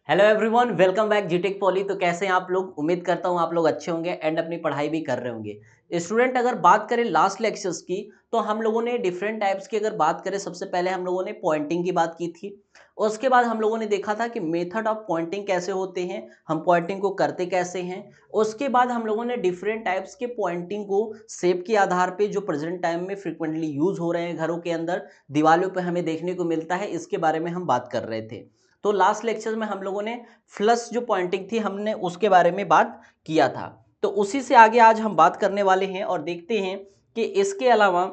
Hello everyone, welcome back जीटेक Poly. तो कैसे हैं आप लोग? उम्मीद करता हूं आप लोग अच्छे होंगे एंड अपनी पढ़ाई भी कर रहे होंगे। स्टूडेंट, अगर बात करें लास्ट लेक्चर्स की तो हम लोगों ने डिफरेंट टाइप्स की अगर बात करें, सबसे पहले हम लोगों ने पॉइंटिंग की बात की थी। उसके बाद हम लोगों ने देखा था कि मेथड ऑफ पॉइंटिंग कैसे होते हैं, हम पॉइंटिंग को करते कैसे हैं। उसके बाद हम लोगों ने डिफरेंट टाइप्स के पॉइंटिंग को शेप के आधार पे जो प्रेजेंट टाइम में फ्रिक्वेंटली यूज हो रहे हैं घरों के अंदर, दीवारों पे हमें देखने को मिलता है, इसके बारे में हम बात कर रहे थे। तो लास्ट लेक्चर में हम लोगों ने फ्लश जो पॉइंटिंग थी हमने उसके बारे में बात किया था। तो उसी से आगे आज हम बात करने वाले हैं और देखते हैं कि इसके अलावा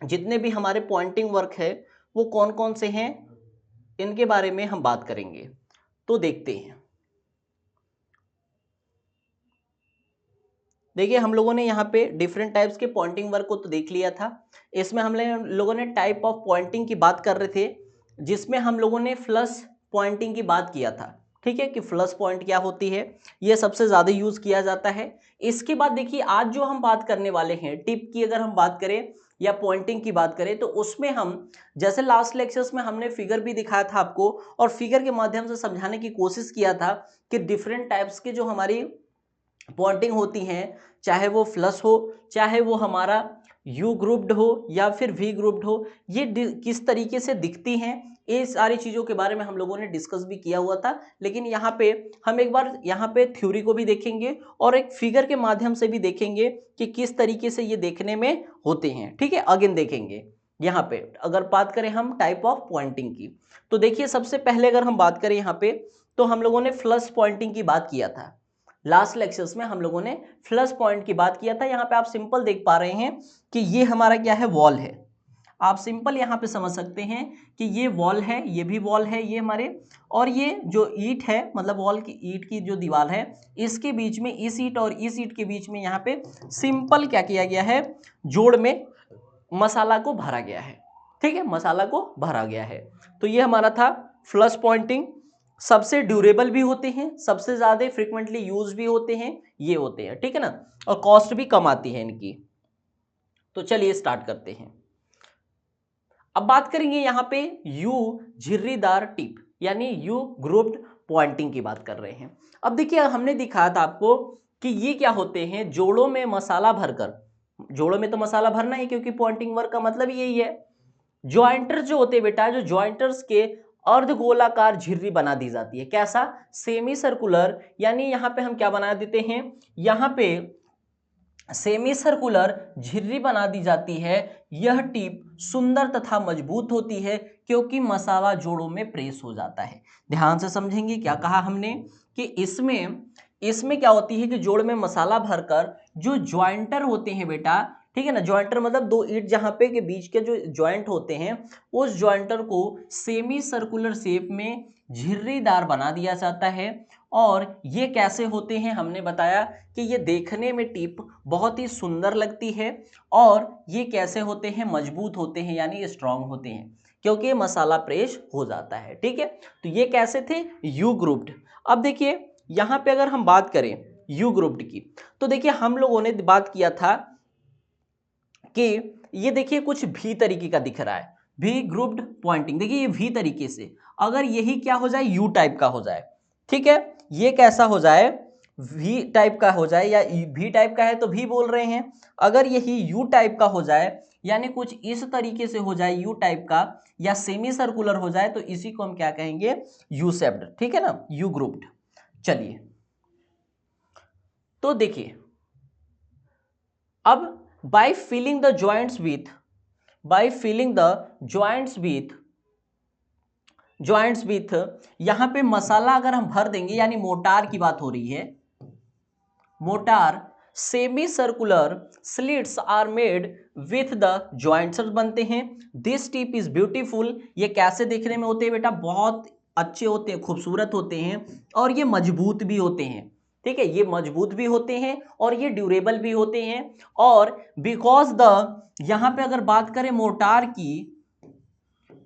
जितने भी हमारे पॉइंटिंग वर्क है वो कौन कौन से हैं, इनके बारे में हम बात करेंगे। तो देखते हैं। देखिए, हम लोगों ने यहाँ पे डिफरेंट टाइप्स के पॉइंटिंग वर्क को तो देख लिया था। इसमें हम लोगों ने टाइप ऑफ पॉइंटिंग की बात कर रहे थे, जिसमें हम लोगों ने फ्लश पॉइंटिंग की बात किया था। ठीक है, कि फ्लश पॉइंट क्या होती है, ये सबसे ज़्यादा यूज़ किया जाता है। इसके बाद देखिए, आज जो हम बात करने वाले हैं टिप की, अगर हम बात करें या पॉइंटिंग की बात करें, तो उसमें हम जैसे लास्ट लेक्चर्स में हमने फिगर भी दिखाया था आपको, और फिगर के माध्यम से समझाने की कोशिश किया था कि डिफरेंट टाइप्स के जो हमारी पॉइंटिंग होती हैं, चाहे वो फ्लश हो, चाहे वो हमारा यू ग्रुप्ड हो या फिर वी ग्रुप्ड हो, ये किस तरीके से दिखती हैं, ये सारी चीज़ों के बारे में हम लोगों ने डिस्कस भी किया हुआ था। लेकिन यहाँ पे हम एक बार यहाँ पे थ्योरी को भी देखेंगे और एक फिगर के माध्यम से भी देखेंगे कि किस तरीके से ये देखने में होते हैं। ठीक है, अगेन देखेंगे। यहाँ पे अगर बात करें हम टाइप ऑफ पॉइंटिंग की, तो देखिए सबसे पहले अगर हम बात करें यहाँ पे, तो हम लोगों ने फ्लश पॉइंटिंग की बात किया था। लास्ट लेक्चर्स में हम लोगों ने फ्लश पॉइंट की बात किया था। यहाँ पे आप सिंपल देख पा रहे हैं कि ये हमारा क्या है, वॉल है। आप सिंपल यहाँ पे समझ सकते हैं कि ये वॉल है, ये भी वॉल है, ये हमारे, और ये जो ईंट है, मतलब वॉल की ईंट की जो दीवार है, इसके बीच में, इस ईंट और इस ईंट के बीच में यहाँ पे सिंपल क्या किया गया है, जोड़ में मसाला को भरा गया है। ठीक है, मसाला को भरा गया है। तो ये हमारा था फ्लश पॉइंटिंग। सबसे ड्यूरेबल भी होते हैं, सबसे ज्यादा फ्रिक्वेंटली यूज भी होते हैं, ये होते हैं। ठीक है ना, और कॉस्ट भी कम आती है इनकी। तो चलिए स्टार्ट करते हैं। अब बात करेंगे यहाँ पे यू झिर्रीदार टिप, यानी यू ग्रुप्ड पॉइंटिंग की बात कर रहे हैं। अब देखिए, हमने दिखाया था आपको कि ये क्या होते हैं, जोड़ों में मसाला भरकर। जोड़ों में तो मसाला भरना ही, क्योंकि पॉइंटिंग वर्क का मतलब यही है। ज्वाइंटर्स जो होते हैं बेटा, जो ज्वाइंटर्स के अर्धगोलाकार झिर्री बना दी जाती है। कैसा? सेमी सर्कुलर, यानी यहाँ पे हम क्या बना देते हैं, यहाँ पे सेमी सर्कुलर झिर्री बना दी जाती है। यह टिप सुंदर तथा मजबूत होती है क्योंकि मसाला जोड़ों में प्रेस हो जाता है। ध्यान से समझेंगे क्या कहा हमने, कि इसमें इसमें क्या होती है कि जोड़ में मसाला भरकर जो ज्वाइंटर होते हैं बेटा, ठीक है ना, ज्वाइंटर मतलब दो ईंट जहां पे के बीच के जो ज्वाइंट होते हैं, उस ज्वाइंटर को सेमी सर्कुलर शेप में झिर्रीदार बना दिया जाता है। और ये कैसे होते हैं, हमने बताया कि ये देखने में टिप बहुत ही सुंदर लगती है, और ये कैसे होते हैं, मजबूत होते हैं, यानी स्ट्रांग होते हैं, क्योंकि ये मसाला प्रेस हो जाता है। ठीक है, तो ये कैसे थे, यू ग्रुप्ड। अब देखिए, यहाँ पे अगर हम बात करें यू ग्रुप्ड की, तो देखिए हम लोगों ने बात किया था कि ये देखिए कुछ भी तरीके का दिख रहा है, भी ग्रुप्ड पॉइंटिंग। देखिए ये भी तरीके से, अगर यही क्या हो जाए, यू टाइप का हो जाए, ठीक है, ये कैसा हो जाए, वी टाइप का हो जाए, या भी टाइप का है तो भी बोल रहे हैं। अगर यही यू टाइप का हो जाए, यानी कुछ इस तरीके से हो जाए यू टाइप का, या सेमी सर्कुलर हो जाए, तो इसी को हम क्या कहेंगे, यू शेप्ड। ठीक है ना, यू ग्रुप्ड। चलिए, तो देखिए अब, by filling the joints with by filling the joints with यहां पे मसाला अगर हम भर देंगे, यानी मोटार की बात हो रही है, mortar, semi circular slits are made with the joints बनते हैं। This tip is beautiful. ये कैसे देखने में होते हैं बेटा, बहुत अच्छे होते हैं, खूबसूरत होते हैं, और ये मजबूत भी होते हैं। ठीक है, ये मजबूत भी होते हैं और ये ड्यूरेबल भी होते हैं। और बिकॉज द, यहां पे अगर बात करें मोटार की,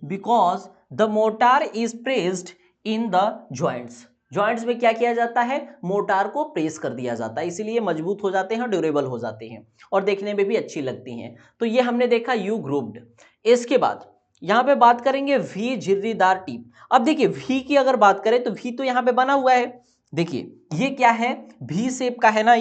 because the motor is pressed in the joints, joints में क्या किया जाता है, मोटार को प्रेस कर दिया जाता है, इसीलिए मजबूत हो जाते हैं, ड्यूरेबल हो जाते हैं, और देखने में भी अच्छी लगती हैं। तो ये हमने देखा यू ग्रुप्ड। इसके बाद यहाँ पे बात करेंगे वी झिर्रीदार टिप। अब देखिए वी की अगर बात करें तो वी तो यहाँ पे बना हुआ है, देखिए ये क्या है, वी शेप का है ना,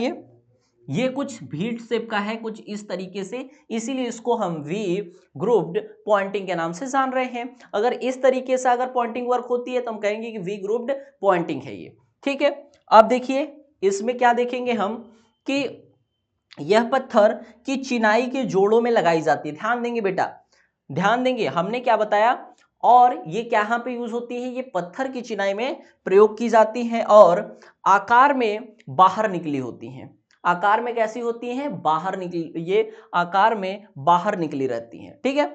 ये कुछ वी शेप का है कुछ इस तरीके से, इसीलिए इसको हम वी ग्रुप्ड पॉइंटिंग के नाम से जान रहे हैं। अगर इस तरीके से अगर पॉइंटिंग वर्क होती है तो हम कहेंगे कि वी ग्रुप्ड पॉइंटिंग है ये, ठीक है। अब देखिए इसमें क्या देखेंगे हम कि यह पत्थर की चिनाई के जोड़ों में लगाई जाती है। ध्यान देंगे बेटा, ध्यान देंगे, हमने क्या बताया, और ये क्या पे यूज होती है, ये पत्थर की चिनाई में प्रयोग की जाती है और आकार में बाहर निकली होती हैं। आकार में कैसी होती हैं, बाहर निकली, ये आकार में बाहर निकली रहती हैं, ठीक है।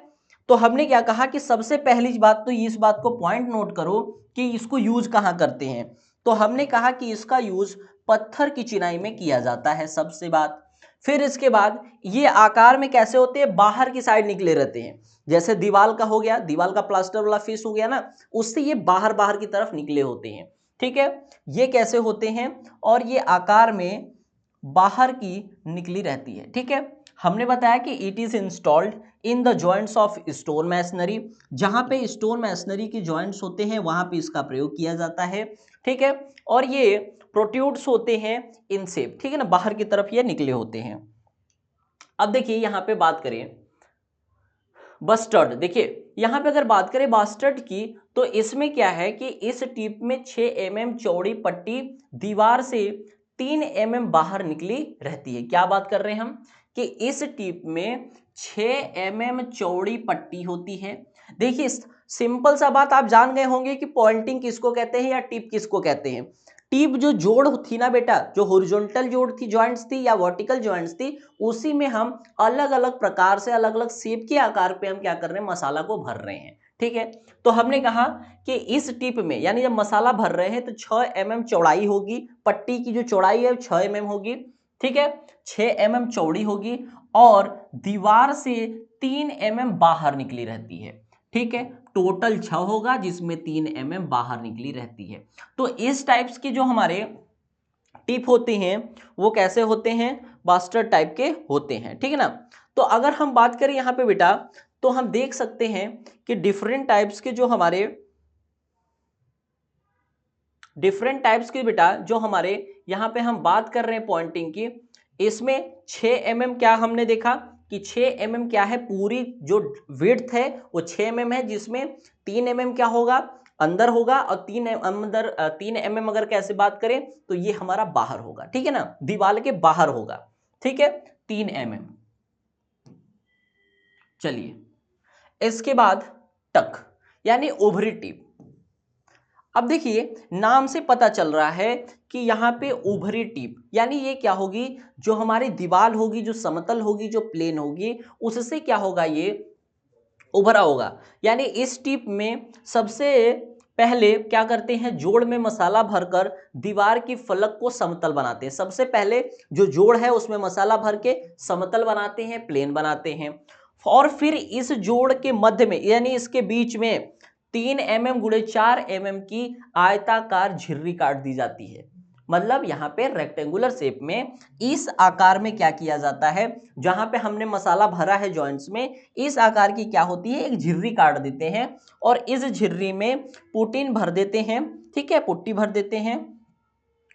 तो हमने क्या कहा कि सबसे पहली बात तो इस बात को पॉइंट नोट करो कि इसको यूज कहां करते हैं। तो हमने कहा कि इसका यूज पत्थर की चिनाई में किया जाता है, सबसे बात। फिर इसके बाद ये आकार में कैसे होते हैं, बाहर की साइड निकले रहते हैं, जैसे दीवार का हो गया, दीवार का प्लास्टर वाला फेस हो गया ना, उससे ये बाहर बाहर की तरफ निकले होते हैं, ठीक है। ये कैसे होते हैं, और ये आकार में बाहर की निकली रहती है, ठीक है। हमने बताया कि it is installed in the joints of stone masonry, जहां पे स्टोन मैसनरी के जॉइंट्स होते हैं वहां पे इसका प्रयोग किया जाता है, ठीक है। और ये प्रोट्रूड्स होते हैं इन शेप, ठीक है ना, बाहर की तरफ ये निकले होते हैं। अब देखिए यहां पे बात करें बस्टर्ड, देखिए यहां पे अगर बात करें बास्टर्ड की, तो इसमें क्या है कि इस टिप में 6 mm चौड़ी पट्टी दीवार से 3 mm बाहर निकली रहती है। क्या बात कर रहे हैं हम कि इस टिप में 6 mm चौड़ी पट्टी होती है। देखिए सिंपल सा बात आप जान गए होंगे कि पॉइंटिंग किसको कहते हैं या टिप किसको कहते हैं। टिप जो जोड़ थी ना बेटा, जो हॉरिजॉन्टल जोड़ थी, जॉइंट्स थी या वर्टिकल जॉइंट्स थी, उसी में हम अलग अलग प्रकार से अलग अलग शेप के आकार पे हम क्या कर रहे हैं, मसाला को भर रहे हैं, ठीक है। तो हमने कहा कि इस टिप में यानी जब मसाला भर रहे हैं तो 6 mm चौड़ाई होगी, पट्टी की जो चौड़ाई है 6 mm होगी, ठीक है, 6 mm चौड़ी होगी और दीवार से 3 mm बाहर निकली रहती है, ठीक है। टोटल 6 होगा जिसमें 3 mm बाहर निकली रहती है। तो इस टाइप्स के जो हमारे टिप होते हैं वो कैसे होते हैं, बास्टर्ड टाइप के होते हैं, ठीक है ना। तो अगर हम बात करें यहाँ पे बेटा, तो हम देख सकते हैं कि डिफरेंट टाइप्स के बेटा जो हमारे यहाँ पे हम बात कर रहे हैं पॉइंटिंग की, इसमें 6 mm क्या हमने देखा कि 6 mm क्या है, पूरी जो विड्थ है वो 6 mm है, जिसमें 3 mm क्या होगा, अंदर होगा, और 3 mm अगर कैसे बात करें तो ये हमारा बाहर होगा, ठीक है ना, दीवार के बाहर होगा, ठीक है, 3 mm। चलिए इसके बाद टक यानी ओभरी टिप। अब देखिए नाम से पता चल रहा है कि यहाँ पे उभरी टिप यानी ये क्या होगी, जो हमारी दीवार होगी, जो समतल होगी, जो प्लेन होगी, उससे क्या होगा, ये उभरा होगा। यानी इस टिप में सबसे पहले क्या करते हैं, जोड़ में मसाला भरकर दीवार की फलक को समतल बनाते हैं। सबसे पहले जो जोड़ है उसमें मसाला भर के समतल बनाते हैं, प्लेन बनाते हैं, और फिर इस जोड़ के मध्य में यानी इसके बीच में 3 mm गुणे 4 mm की आयताकार झिर्री काट दी जाती है। मतलब यहाँ पे रेक्टेंगुलर शेप में इस आकार में क्या किया जाता है, जहां पे हमने मसाला भरा है जॉइंट्स में, इस आकार की क्या होती है, एक झिर्री काट देते हैं और इस झिर्री में पुटीन भर देते हैं, ठीक है, पुट्टी भर देते हैं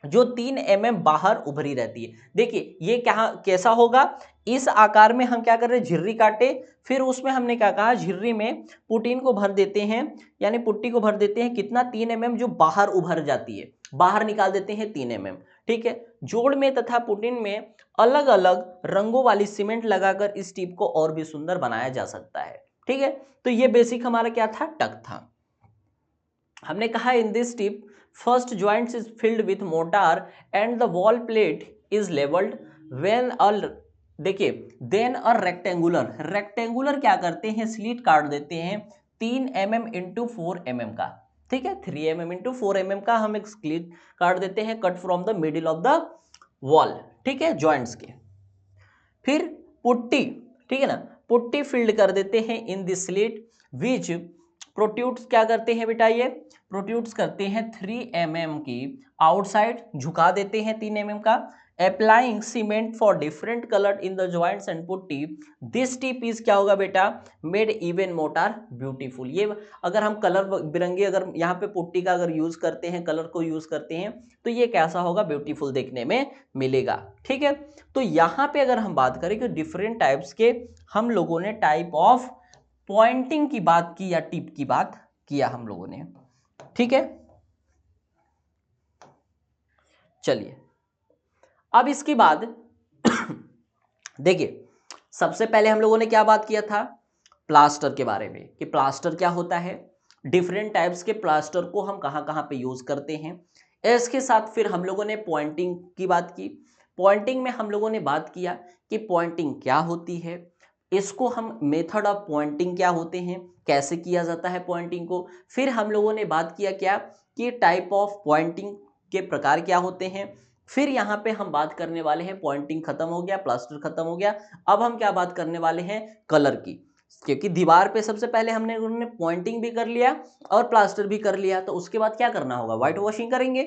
जो 3 mm बाहर उभरी रहती है। देखिए ये क्या कैसा होगा, इस आकार में हम क्या कर रहे हैं, झिर्री काटे, फिर उसमें हमने क्या कहा, झिर्री में पुटीन को भर देते हैं, यानी पुट्टी को भर देते हैं, कितना, 3 mm जो बाहर उभर जाती है, बाहर निकाल देते हैं 3 mm, ठीक है। जोड़ में तथा पुटीन में अलग अलग रंगों वाली सीमेंट लगाकर इस टिप को और भी सुंदर बनाया जा सकता है, ठीक है। तो ये बेसिक हमारा क्या था, टक था। हमने कहा in this tip first joints is filled with mortar and the wall plate is leveled when a देखिए देन अ रेक्टेंगुलर क्या करते हैं, स्लीट काट देते हैं 3 mm इंटू 4 mm का, ठीक है, 3 mm इंटू 4 mm का हम एक स्लीट काट देते हैं, cut from the middle of the wall, ठीक है, जॉइंट्स के। फिर पुट्टी, ठीक है ना, पुट्टी फिल्ड कर देते हैं इन दिस स्लीट विच प्रोट्यूट्स क्या करते हैं बेटा, ये प्रोट्यूट्स करते हैं 3 mm की आउटसाइड, झुका देते हैं 3 mm का applying cement for different colour in the joints and putty, this tip is क्या होगा बेटा, मेड इवन मोटर ब्यूटीफुल। ये अगर हम कलर बिरंगे अगर यहाँ पे पुट्टी का अगर यूज करते हैं, कलर को यूज करते हैं, तो ये कैसा होगा, ब्यूटीफुल देखने में मिलेगा। ठीक है, तो यहाँ पे अगर हम बात करें कि डिफरेंट टाइप्स के हम लोगों ने टाइप ऑफ पॉइंटिंग की बात की या टिप की बात किया हम लोगों ने। ठीक है, चलिए अब इसके बाद देखिए, सबसे पहले हम लोगों ने क्या बात किया था, प्लास्टर के बारे में, कि प्लास्टर क्या होता है, डिफरेंट टाइप्स के प्लास्टर को हम कहाँ कहाँ पे यूज करते हैं। इसके साथ फिर हम लोगों ने पॉइंटिंग की बात की। पॉइंटिंग में हम लोगों ने बात किया कि पॉइंटिंग क्या होती है, इसको हम मेथड ऑफ पॉइंटिंग क्या होते हैं, कैसे किया जाता है पॉइंटिंग को। फिर हम लोगों ने बात किया क्या कि टाइप ऑफ पॉइंटिंग के प्रकार क्या होते हैं। फिर यहाँ पे हम बात करने वाले हैं, पॉइंटिंग खत्म हो गया, प्लास्टर खत्म हो गया, अब हम क्या बात करने वाले हैं, कलर की। क्योंकि दीवार पे सबसे पहले हमने उन्होंने पॉइंटिंग भी कर लिया और प्लास्टर भी कर लिया, तो उसके बाद क्या करना होगा, व्हाइट वॉशिंग करेंगे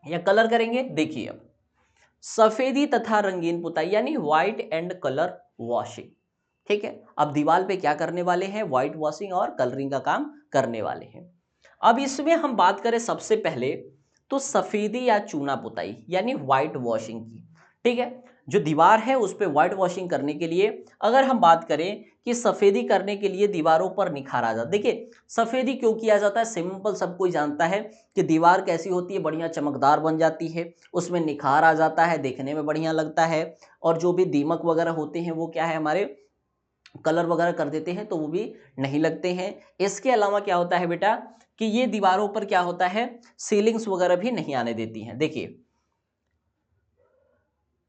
या कलर करेंगे। देखिए अब सफेदी तथा रंगीन पुताई यानी व्हाइट एंड कलर वॉशिंग। ठीक है, अब दीवार पे क्या करने वाले हैं, व्हाइट वॉशिंग और कलरिंग का काम करने वाले हैं। अब इसमें हम बात करें सबसे पहले तो सफेदी या चूना पुताई यानी व्हाइट वॉशिंग की। ठीक है, जो दीवार है उस पर व्हाइट वॉशिंग करने के लिए अगर हम बात करें कि सफेदी करने के लिए दीवारों पर निखार आ जाता। देखिए सफेदी क्यों किया जाता है, सिंपल, सब कोई जानता है कि दीवार कैसी होती है, बढ़िया चमकदार बन जाती है, उसमें निखार आ जाता है, देखने में बढ़िया लगता है, और जो भी दीमक वगैरह होते हैं वो क्या है, हमारे कलर वगैरह कर देते हैं तो वो भी नहीं लगते हैं। इसके अलावा क्या होता है बेटा कि ये दीवारों पर क्या होता है, सीलिंग्स वगैरह भी नहीं आने देती हैं। देखिए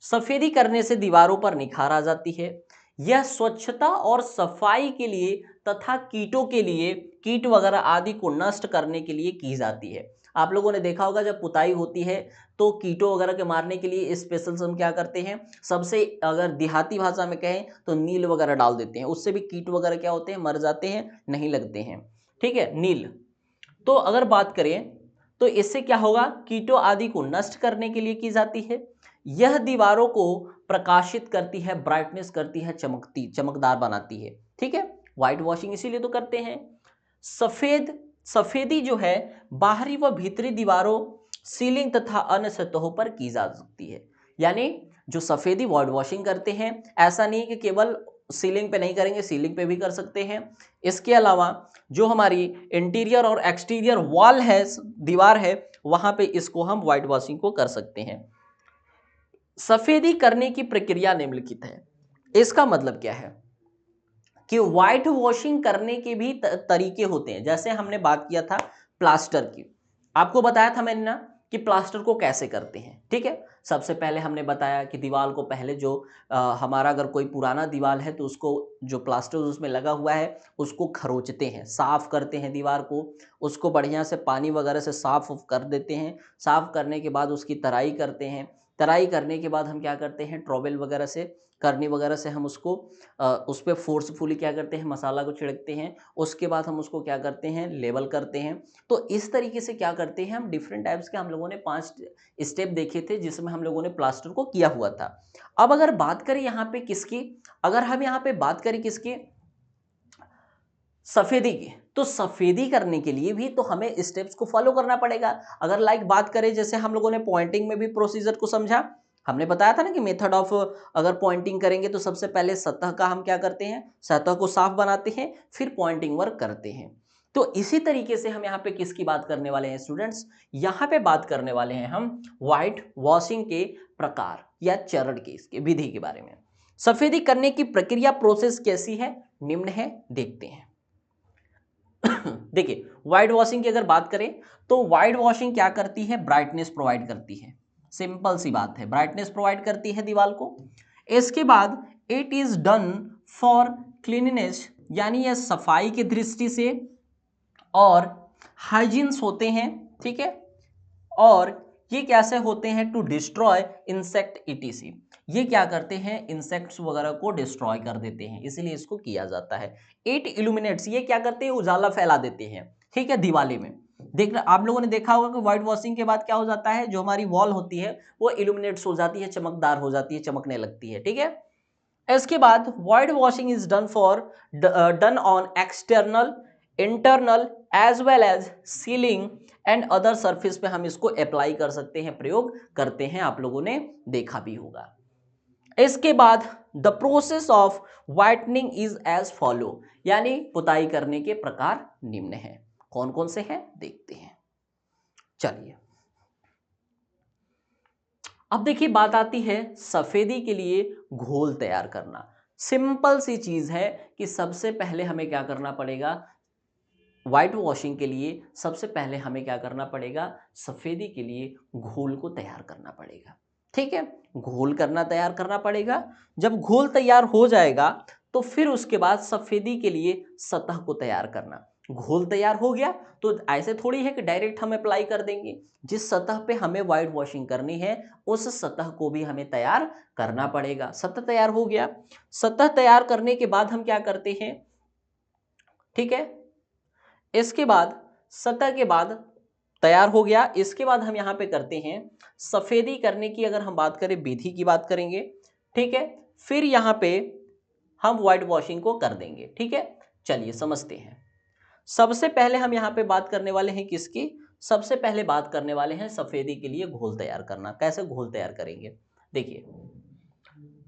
सफेदी करने से दीवारों पर निखार आ जाती है, यह स्वच्छता और सफाई के लिए तथा कीटों के लिए, कीट वगैरह आदि को नष्ट करने के लिए की जाती है। आप लोगों ने देखा होगा जब पुताई होती है तो कीटों वगैरह के मारने के लिए स्पेशल हम क्या करते हैं, सबसे अगर देहाती भाषा में कहें तो नील वगैरह डाल देते हैं, उससे भी कीट वगैरह क्या होते हैं, मर जाते हैं, नहीं लगते हैं। ठीक है, नील। तो अगर बात करें तो इससे क्या होगा, कीटों आदि को नष्ट करने के लिए की जाती है। यह दीवारों को प्रकाशित करती है, ब्राइटनेस करती है, चमकती चमकदार बनाती है। ठीक है, व्हाइट वॉशिंग इसीलिए तो करते हैं। सफेदी जो है बाहरी व भीतरी दीवारों, सीलिंग तथा अन्य सतहों पर की जा सकती है। यानी जो सफेदी व्हाइट वॉशिंग करते हैं, ऐसा नहीं कि केवल सीलिंग पे नहीं करेंगे, सीलिंग पे भी कर सकते हैं। इसके अलावा जो हमारी इंटीरियर और एक्सटीरियर वॉल है, दीवार है, वहां पे इसको हम व्हाइट वॉशिंग को कर सकते हैं। सफेदी करने की प्रक्रिया निम्नलिखित है। इसका मतलब क्या है कि व्हाइट वॉशिंग करने के भी तरीके होते हैं। जैसे हमने बात किया था प्लास्टर की, आपको बताया था मैंने ना कि प्लास्टर को कैसे करते हैं। ठीक है, सबसे पहले हमने बताया कि दीवार को पहले जो हमारा अगर कोई पुराना दीवार है तो उसको जो प्लास्टर उसमें लगा हुआ है उसको खरोचते हैं, साफ करते हैं दीवार को, उसको बढ़िया से पानी वगैरह से साफ कर देते हैं। साफ करने के बाद उसकी तराई करते हैं। तराई करने के बाद हम क्या करते हैं, ट्रॉवेल वगैरह से, करनी वगैरह से हम उसको उस पर फोर्सफुली क्या करते हैं, मसाला को छिड़कते हैं। उसके बाद हम उसको क्या करते हैं, लेवल करते हैं। तो इस तरीके से क्या करते हैं हम, डिफरेंट टाइप्स के हम लोगों ने 5 स्टेप देखे थे जिसमें हम लोगों ने प्लास्टर को किया हुआ था। अब अगर बात करें यहाँ पे किसकी, अगर हम यहाँ पे बात करें किसकी, सफेदी की, तो सफेदी करने के लिए भी तो हमें स्टेप्स को फॉलो करना पड़ेगा। अगर लाइक बात करें, जैसे हम लोगों ने पॉइंटिंग में भी प्रोसीजर को समझा, हमने बताया था ना कि मेथड ऑफ, अगर पॉइंटिंग करेंगे तो सबसे पहले सतह का हम क्या करते हैं, सतह को साफ बनाते हैं, फिर पॉइंटिंग वर्क करते हैं। तो इसी तरीके से हम यहाँ पे किसकी बात करने वाले हैं स्टूडेंट्स, यहाँ पे बात करने वाले हैं हम व्हाइट वॉशिंग के प्रकार या चरण के, इसके विधि के बारे में। सफेदी करने की प्रक्रिया, प्रोसेस कैसी है, निम्न है, देखते हैं। देखिए व्हाइट वॉशिंग की अगर बात करें तो व्हाइट वॉशिंग क्या करती है, ब्राइटनेस प्रोवाइड करती है। सिंपल सी बात है, ब्राइटनेस प्रोवाइड करती है दीवार को। इसके बाद it is done for cleanness, यानी यह सफाई की दृष्टि से और हाइजीन्स होते हैं। ठीक है, और ये कैसे होते हैं, टू डिस्ट्रॉय इंसेक्ट ईटीसी, ये क्या करते हैं, इंसेक्ट्स वगैरह को डिस्ट्रॉय कर देते हैं, इसलिए इसको किया जाता है। इट इल्यूमिनेट्स, ये क्या करते हैं, उजाला फैला देते हैं। ठीक है, दिवाली में देख आप लोगों ने देखा होगा कि व्हाइट वॉशिंग के बाद क्या हो जाता है, जो हमारी वॉल होती है वो इल्यूमिनेट्स हो जाती है, चमकदार हो जाती है, चमकने लगती है, ठीक है। इसके बाद white washing is done on external, internal as well as ceiling and other surface पे हम इसको अप्लाई कर सकते हैं, प्रयोग करते हैं, आप लोगों ने देखा भी होगा। इसके बाद the process of whitening is as follow, यानी पुताई करने के प्रकार निम्न हैं। कौन कौन से हैं देखते हैं, चलिए। अब देखिए बात आती है सफेदी के लिए घोल तैयार करना। सिंपल सी चीज है कि सबसे पहले हमें क्या करना पड़ेगा, व्हाइट वॉशिंग के लिए सबसे पहले हमें क्या करना पड़ेगा, सफेदी के लिए घोल को तैयार करना पड़ेगा, ठीक है। घोल तैयार करना पड़ेगा। जब घोल तैयार हो जाएगा तो फिर उसके बाद सफेदी के लिए सतह को तैयार करना। घोल तैयार हो गया तो ऐसे थोड़ी है कि डायरेक्ट हम अप्लाई कर देंगे, जिस सतह पे हमें व्हाइट वॉशिंग करनी है उस सतह को भी हमें तैयार करना पड़ेगा। सतह तैयार हो गया, सतह तैयार करने के बाद हम क्या करते हैं, ठीक है। इसके बाद सतह के बाद तैयार हो गया, इसके बाद हम यहां पे करते हैं सफेदी करने की, अगर हम बात करें विधि की बात करेंगे, ठीक है। फिर यहां पे हम व्हाइट वॉशिंग को कर देंगे, ठीक है। चलिए समझते हैं। सबसे पहले हम यहां पे बात करने वाले हैं किसकी, सबसे पहले बात करने वाले हैं सफेदी के लिए घोल तैयार करना। कैसे घोल तैयार करेंगे, देखिए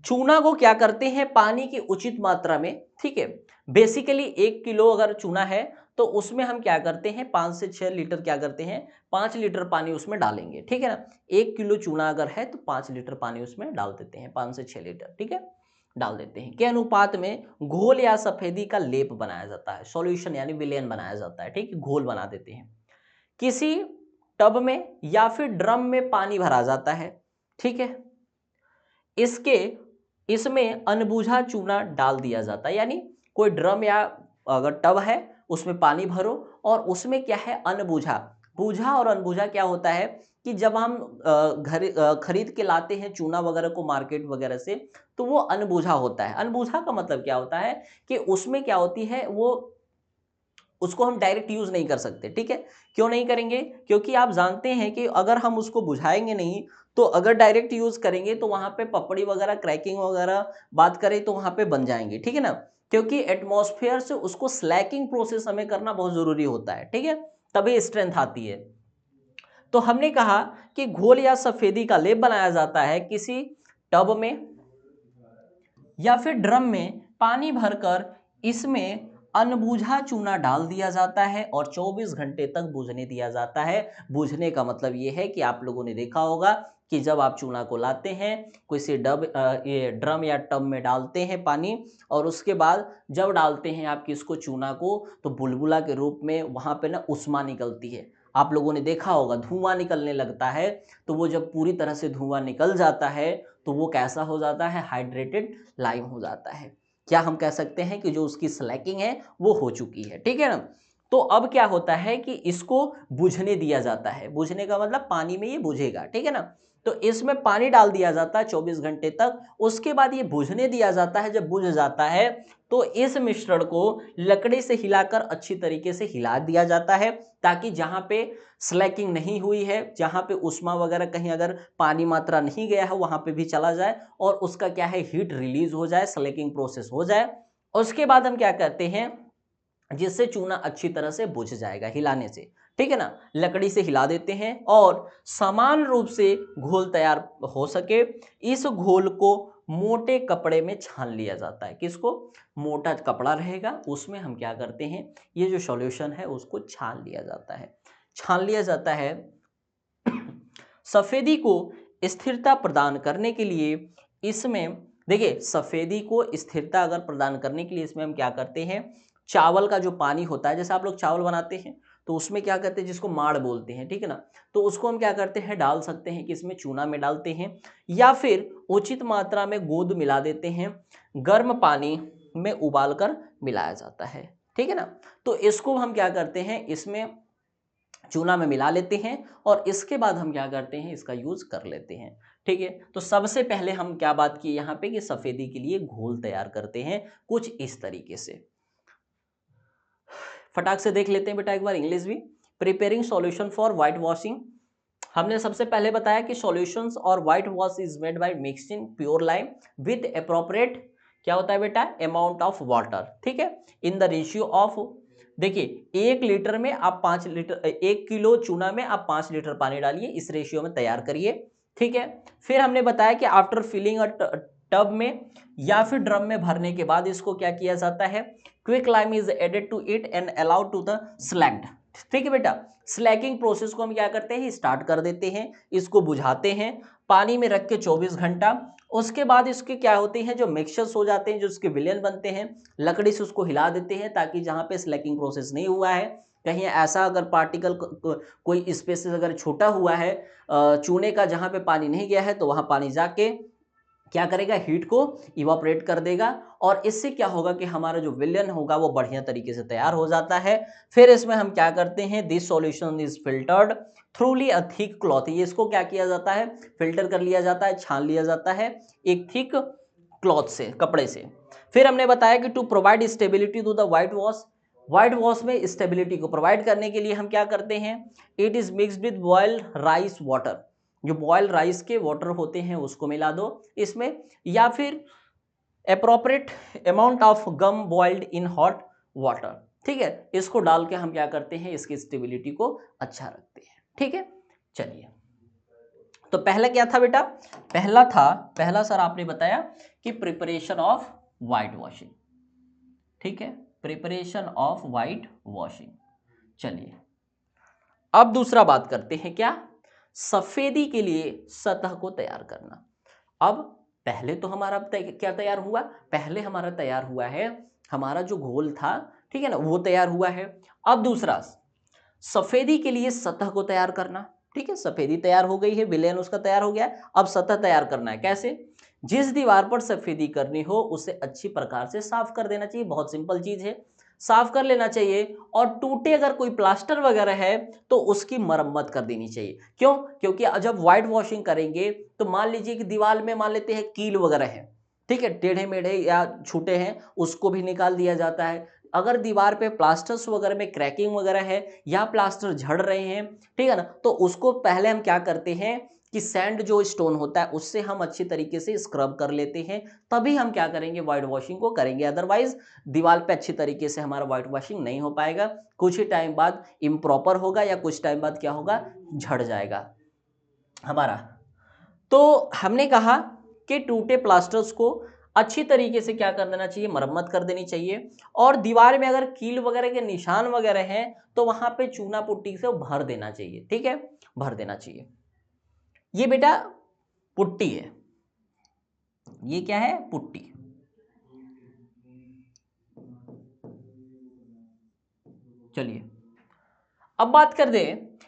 चूना को क्या करते हैं पानी की उचित मात्रा में, ठीक है। बेसिकली 1 किलो अगर चूना है तो उसमें हम क्या करते हैं 5 से 6 लीटर, क्या करते हैं 5 लीटर पानी उसमें डालेंगे, ठीक है ना। 1 किलो चूना अगर है तो 5 लीटर पानी उसमें डाल देते हैं, 5 से 6 लीटर, ठीक है, डाल देते हैं। के अनुपात में घोल या सफेदी का लेप बनाया जाता है, सॉल्यूशन यानी विलेन बनाया जाता है, ठीक है, घोल बना देते हैं। किसी टब में या फिर ड्रम में पानी भरा जाता है, ठीक है। इसके इसमें अनबूझा चूना डाल दिया जाता है, यानी कोई ड्रम या अगर टब है उसमें पानी भरो और उसमें क्या है अनबूझा, बूझा और अनबूझा क्या होता है कि जब हम घर खरीद के लाते हैं चूना वगैरह को मार्केट वगैरह से, तो वो अनबूझा होता है। अनबूझा का मतलब क्या होता है कि उसमें क्या होती है, वो उसको हम डायरेक्ट यूज नहीं कर सकते, ठीक है। क्यों नहीं करेंगे, क्योंकि आप जानते हैं कि अगर हम उसको बुझाएंगे नहीं तो अगर डायरेक्ट यूज करेंगे तो वहां पे पपड़ी वगैरह क्रैकिंग वगैरह बात करें तो वहां पे बन जाएंगे, ठीक है ना। क्योंकि एटमॉस्फेयर से उसको स्लैकिंग प्रोसेस हमें करना बहुत जरूरी होता है, ठीक है, तभी स्ट्रेंथ आती है। तो हमने कहा कि घोल या सफेदी का लेप बनाया जाता है किसी टब में या फिर ड्रम में पानी भरकर इसमें अनबूझा चूना डाल दिया जाता है और 24 घंटे तक बूझने दिया जाता है। बूझने का मतलब ये है कि आप लोगों ने देखा होगा कि जब आप चूना को लाते हैं किसी ये ड्रम या टब में डालते हैं पानी, और उसके बाद जब डालते हैं आप किसको चूना को, तो बुलबुला के रूप में वहां पे ना उष्मा निकलती है। आप लोगों ने देखा होगा धुआं निकलने लगता है, तो वो जब पूरी तरह से धुआं निकल जाता है तो वो कैसा हो जाता है, हाइड्रेटेड लाइम हो जाता है। क्या हम कह सकते हैं कि जो उसकी स्लैकिंग है वो हो चुकी है, ठीक है ना। तो अब क्या होता है कि इसको बुझने दिया जाता है, बुझने का मतलब पानी में ये बुझेगा, ठीक है ना। तो इसमें पानी डाल दिया जाता है 24 घंटे तक, उसके बाद ये बुझने दिया जाता है। जब बुझ जाता है तो इस मिश्रण को लकड़ी से हिलाकर अच्छी तरीके से हिला दिया जाता है, ताकि जहां पे स्लैकिंग नहीं हुई है, जहां पे उष्मा वगैरह कहीं अगर पानी मात्रा नहीं गया है वहां पे भी चला जाए और उसका क्या है हीट रिलीज हो जाए, स्लैकिंग प्रोसेस हो जाए। उसके बाद हम क्या करते हैं, जिससे चूना अच्छी तरह से बुझ जाएगा हिलाने से, ठीक है ना, लकड़ी से हिला देते हैं और समान रूप से घोल तैयार हो सके इस घोल को मोटे कपड़े में छान लिया जाता है। किसको, मोटा कपड़ा रहेगा उसमें हम क्या करते हैं, ये जो सॉल्यूशन है उसको छान लिया जाता है, छान लिया जाता है। सफेदी को स्थिरता प्रदान करने के लिए इसमें, देखिए सफेदी को स्थिरता अगर प्रदान करने के लिए इसमें हम क्या करते हैं, चावल का जो पानी होता है, जैसे आप लोग चावल बनाते हैं तो उसमें क्या करते हैं, जिसको माड़ बोलते हैं, ठीक है ना, तो उसको हम क्या करते हैं डाल सकते हैं कि इसमें चूना में डालते हैं या फिर उचित मात्रा में गोंद मिला देते हैं, गर्म पानी में उबाल कर मिलाया जाता है, ठीक है ना। तो इसको हम क्या करते हैं, इसमें चूना में मिला लेते हैं और इसके बाद हम क्या करते हैं, इसका यूज कर लेते हैं, ठीक है। तो सबसे पहले हम क्या बात की यहाँ पे कि सफेदी के लिए घोल तैयार करते हैं कुछ इस तरीके से। फटाक से देख लेते हैं बेटा एक बार इंग्लिश भी। Preparing solution for white washing, हमने सबसे पहले बताया कि सॉल्यूशंस और white wash is made by mixing pure lime with appropriate, क्या होता है बेटा, अमाउंट ऑफ वाटर, ठीक है, इन द रेशियो ऑफ, देखिए 1 लीटर में आप 5 लीटर, 1 किलो चूना में आप 5 लीटर पानी डालिए, इस रेशियो में तैयार करिए, ठीक है। फिर हमने बताया कि आफ्टर फिलिंग अ टब में या फिर ड्रम में भरने के बाद इसको क्या किया जाता है, quick lime is added to it and allowed to the slaked, ठीक है बेटा। स्लैकिंग प्रोसेस को हम क्या करते हैं, स्टार्ट कर देते हैं, इसको बुझाते हैं पानी में रख के 24 घंटा, उसके बाद इसके क्या होते हैं, जो मिक्सचर्स हो जाते हैं, जो इसके विलयन बनते हैं, लकड़ी से उसको हिला देते हैं ताकि जहां पे स्लैकिंग प्रोसेस नहीं हुआ है, कहीं ऐसा अगर पार्टिकल कोई स्पेसिस अगर छोटा हुआ है चूने का, जहां पे पानी नहीं गया है, तो वहां पानी जाके क्या करेगा, हीट को इवापोरेट कर देगा, और इससे क्या होगा कि हमारा जो विलयन होगा वो बढ़िया तरीके से तैयार हो जाता है। फिर इसमें हम क्या करते हैं, this solution is filtered थ्रूली a thick cloth, ये इसको क्या किया जाता है, फिल्टर कर लिया जाता है, छान लिया जाता है एक थिक क्लॉथ से, कपड़े से। फिर हमने बताया कि to provide stability to the white wash, white wash में स्टेबिलिटी को प्रोवाइड करने के लिए हम क्या करते हैं, it is mixed with boiled rice water, जो बॉइल्ड राइस के वाटर होते हैं उसको मिला दो इसमें, या फिर appropriate amount of gum boiled in hot water, ठीक है, इसको डाल के हम क्या करते हैं, इसकी स्टेबिलिटी को अच्छा रखते हैं, ठीक है। चलिए, तो पहला क्या था बेटा, पहला सर आपने बताया कि प्रिपरेशन ऑफ व्हाइट वॉशिंग, ठीक है, प्रिपरेशन ऑफ व्हाइट वॉशिंग। चलिए, अब दूसरा बात करते हैं, क्या, सफेदी के लिए सतह को तैयार करना। अब पहले तो हमारा क्या तैयार हुआ, पहले हमारा तैयार हुआ है हमारा जो घोल था, ठीक है ना, वो तैयार हुआ है। अब दूसरा, सफेदी के लिए सतह को तैयार करना, ठीक है, सफेदी तैयार हो गई है, विलयन उसका तैयार हो गया है, अब सतह तैयार करना है, कैसे, जिस दीवार पर सफेदी करनी हो उसे अच्छी प्रकार से साफ कर देना चाहिए, बहुत सिंपल चीज है, साफ कर लेना चाहिए, और टूटे अगर कोई प्लास्टर वगैरह है तो उसकी मरम्मत कर देनी चाहिए। क्यों, क्योंकि जब व्हाइट वॉशिंग करेंगे तो मान लीजिए कि दीवार में मान लेते हैं कील वगैरह है, ठीक है, टेढ़े मेढ़े या छूटे हैं, उसको भी निकाल दिया जाता है। अगर दीवार पे प्लास्टर्स वगैरह में क्रैकिंग वगैरह है या प्लास्टर झड़ रहे हैं, ठीक है ना, तो उसको पहले हम क्या करते हैं कि सैंड जो स्टोन होता है उससे हम अच्छी तरीके से स्क्रब कर लेते हैं, तभी हम क्या करेंगे, व्हाइट वॉशिंग को करेंगे, अदरवाइज दीवार पे अच्छी तरीके से हमारा व्हाइट वॉशिंग नहीं हो पाएगा, कुछ ही टाइम बाद इम्प्रॉपर होगा या कुछ टाइम बाद क्या होगा, झड़ जाएगा हमारा। तो हमने कहा कि टूटे प्लास्टर्स को अच्छी तरीके से क्या कर देना चाहिए, मरम्मत कर देनी चाहिए, और दीवार में अगर कील वगैरह के निशान वगैरह हैं तो वहां पे चूना पुट्टी से भर देना चाहिए, ठीक है, भर देना चाहिए। ये बेटा पुट्टी है, ये क्या है, पुट्टी। चलिए, अब बात कर दे,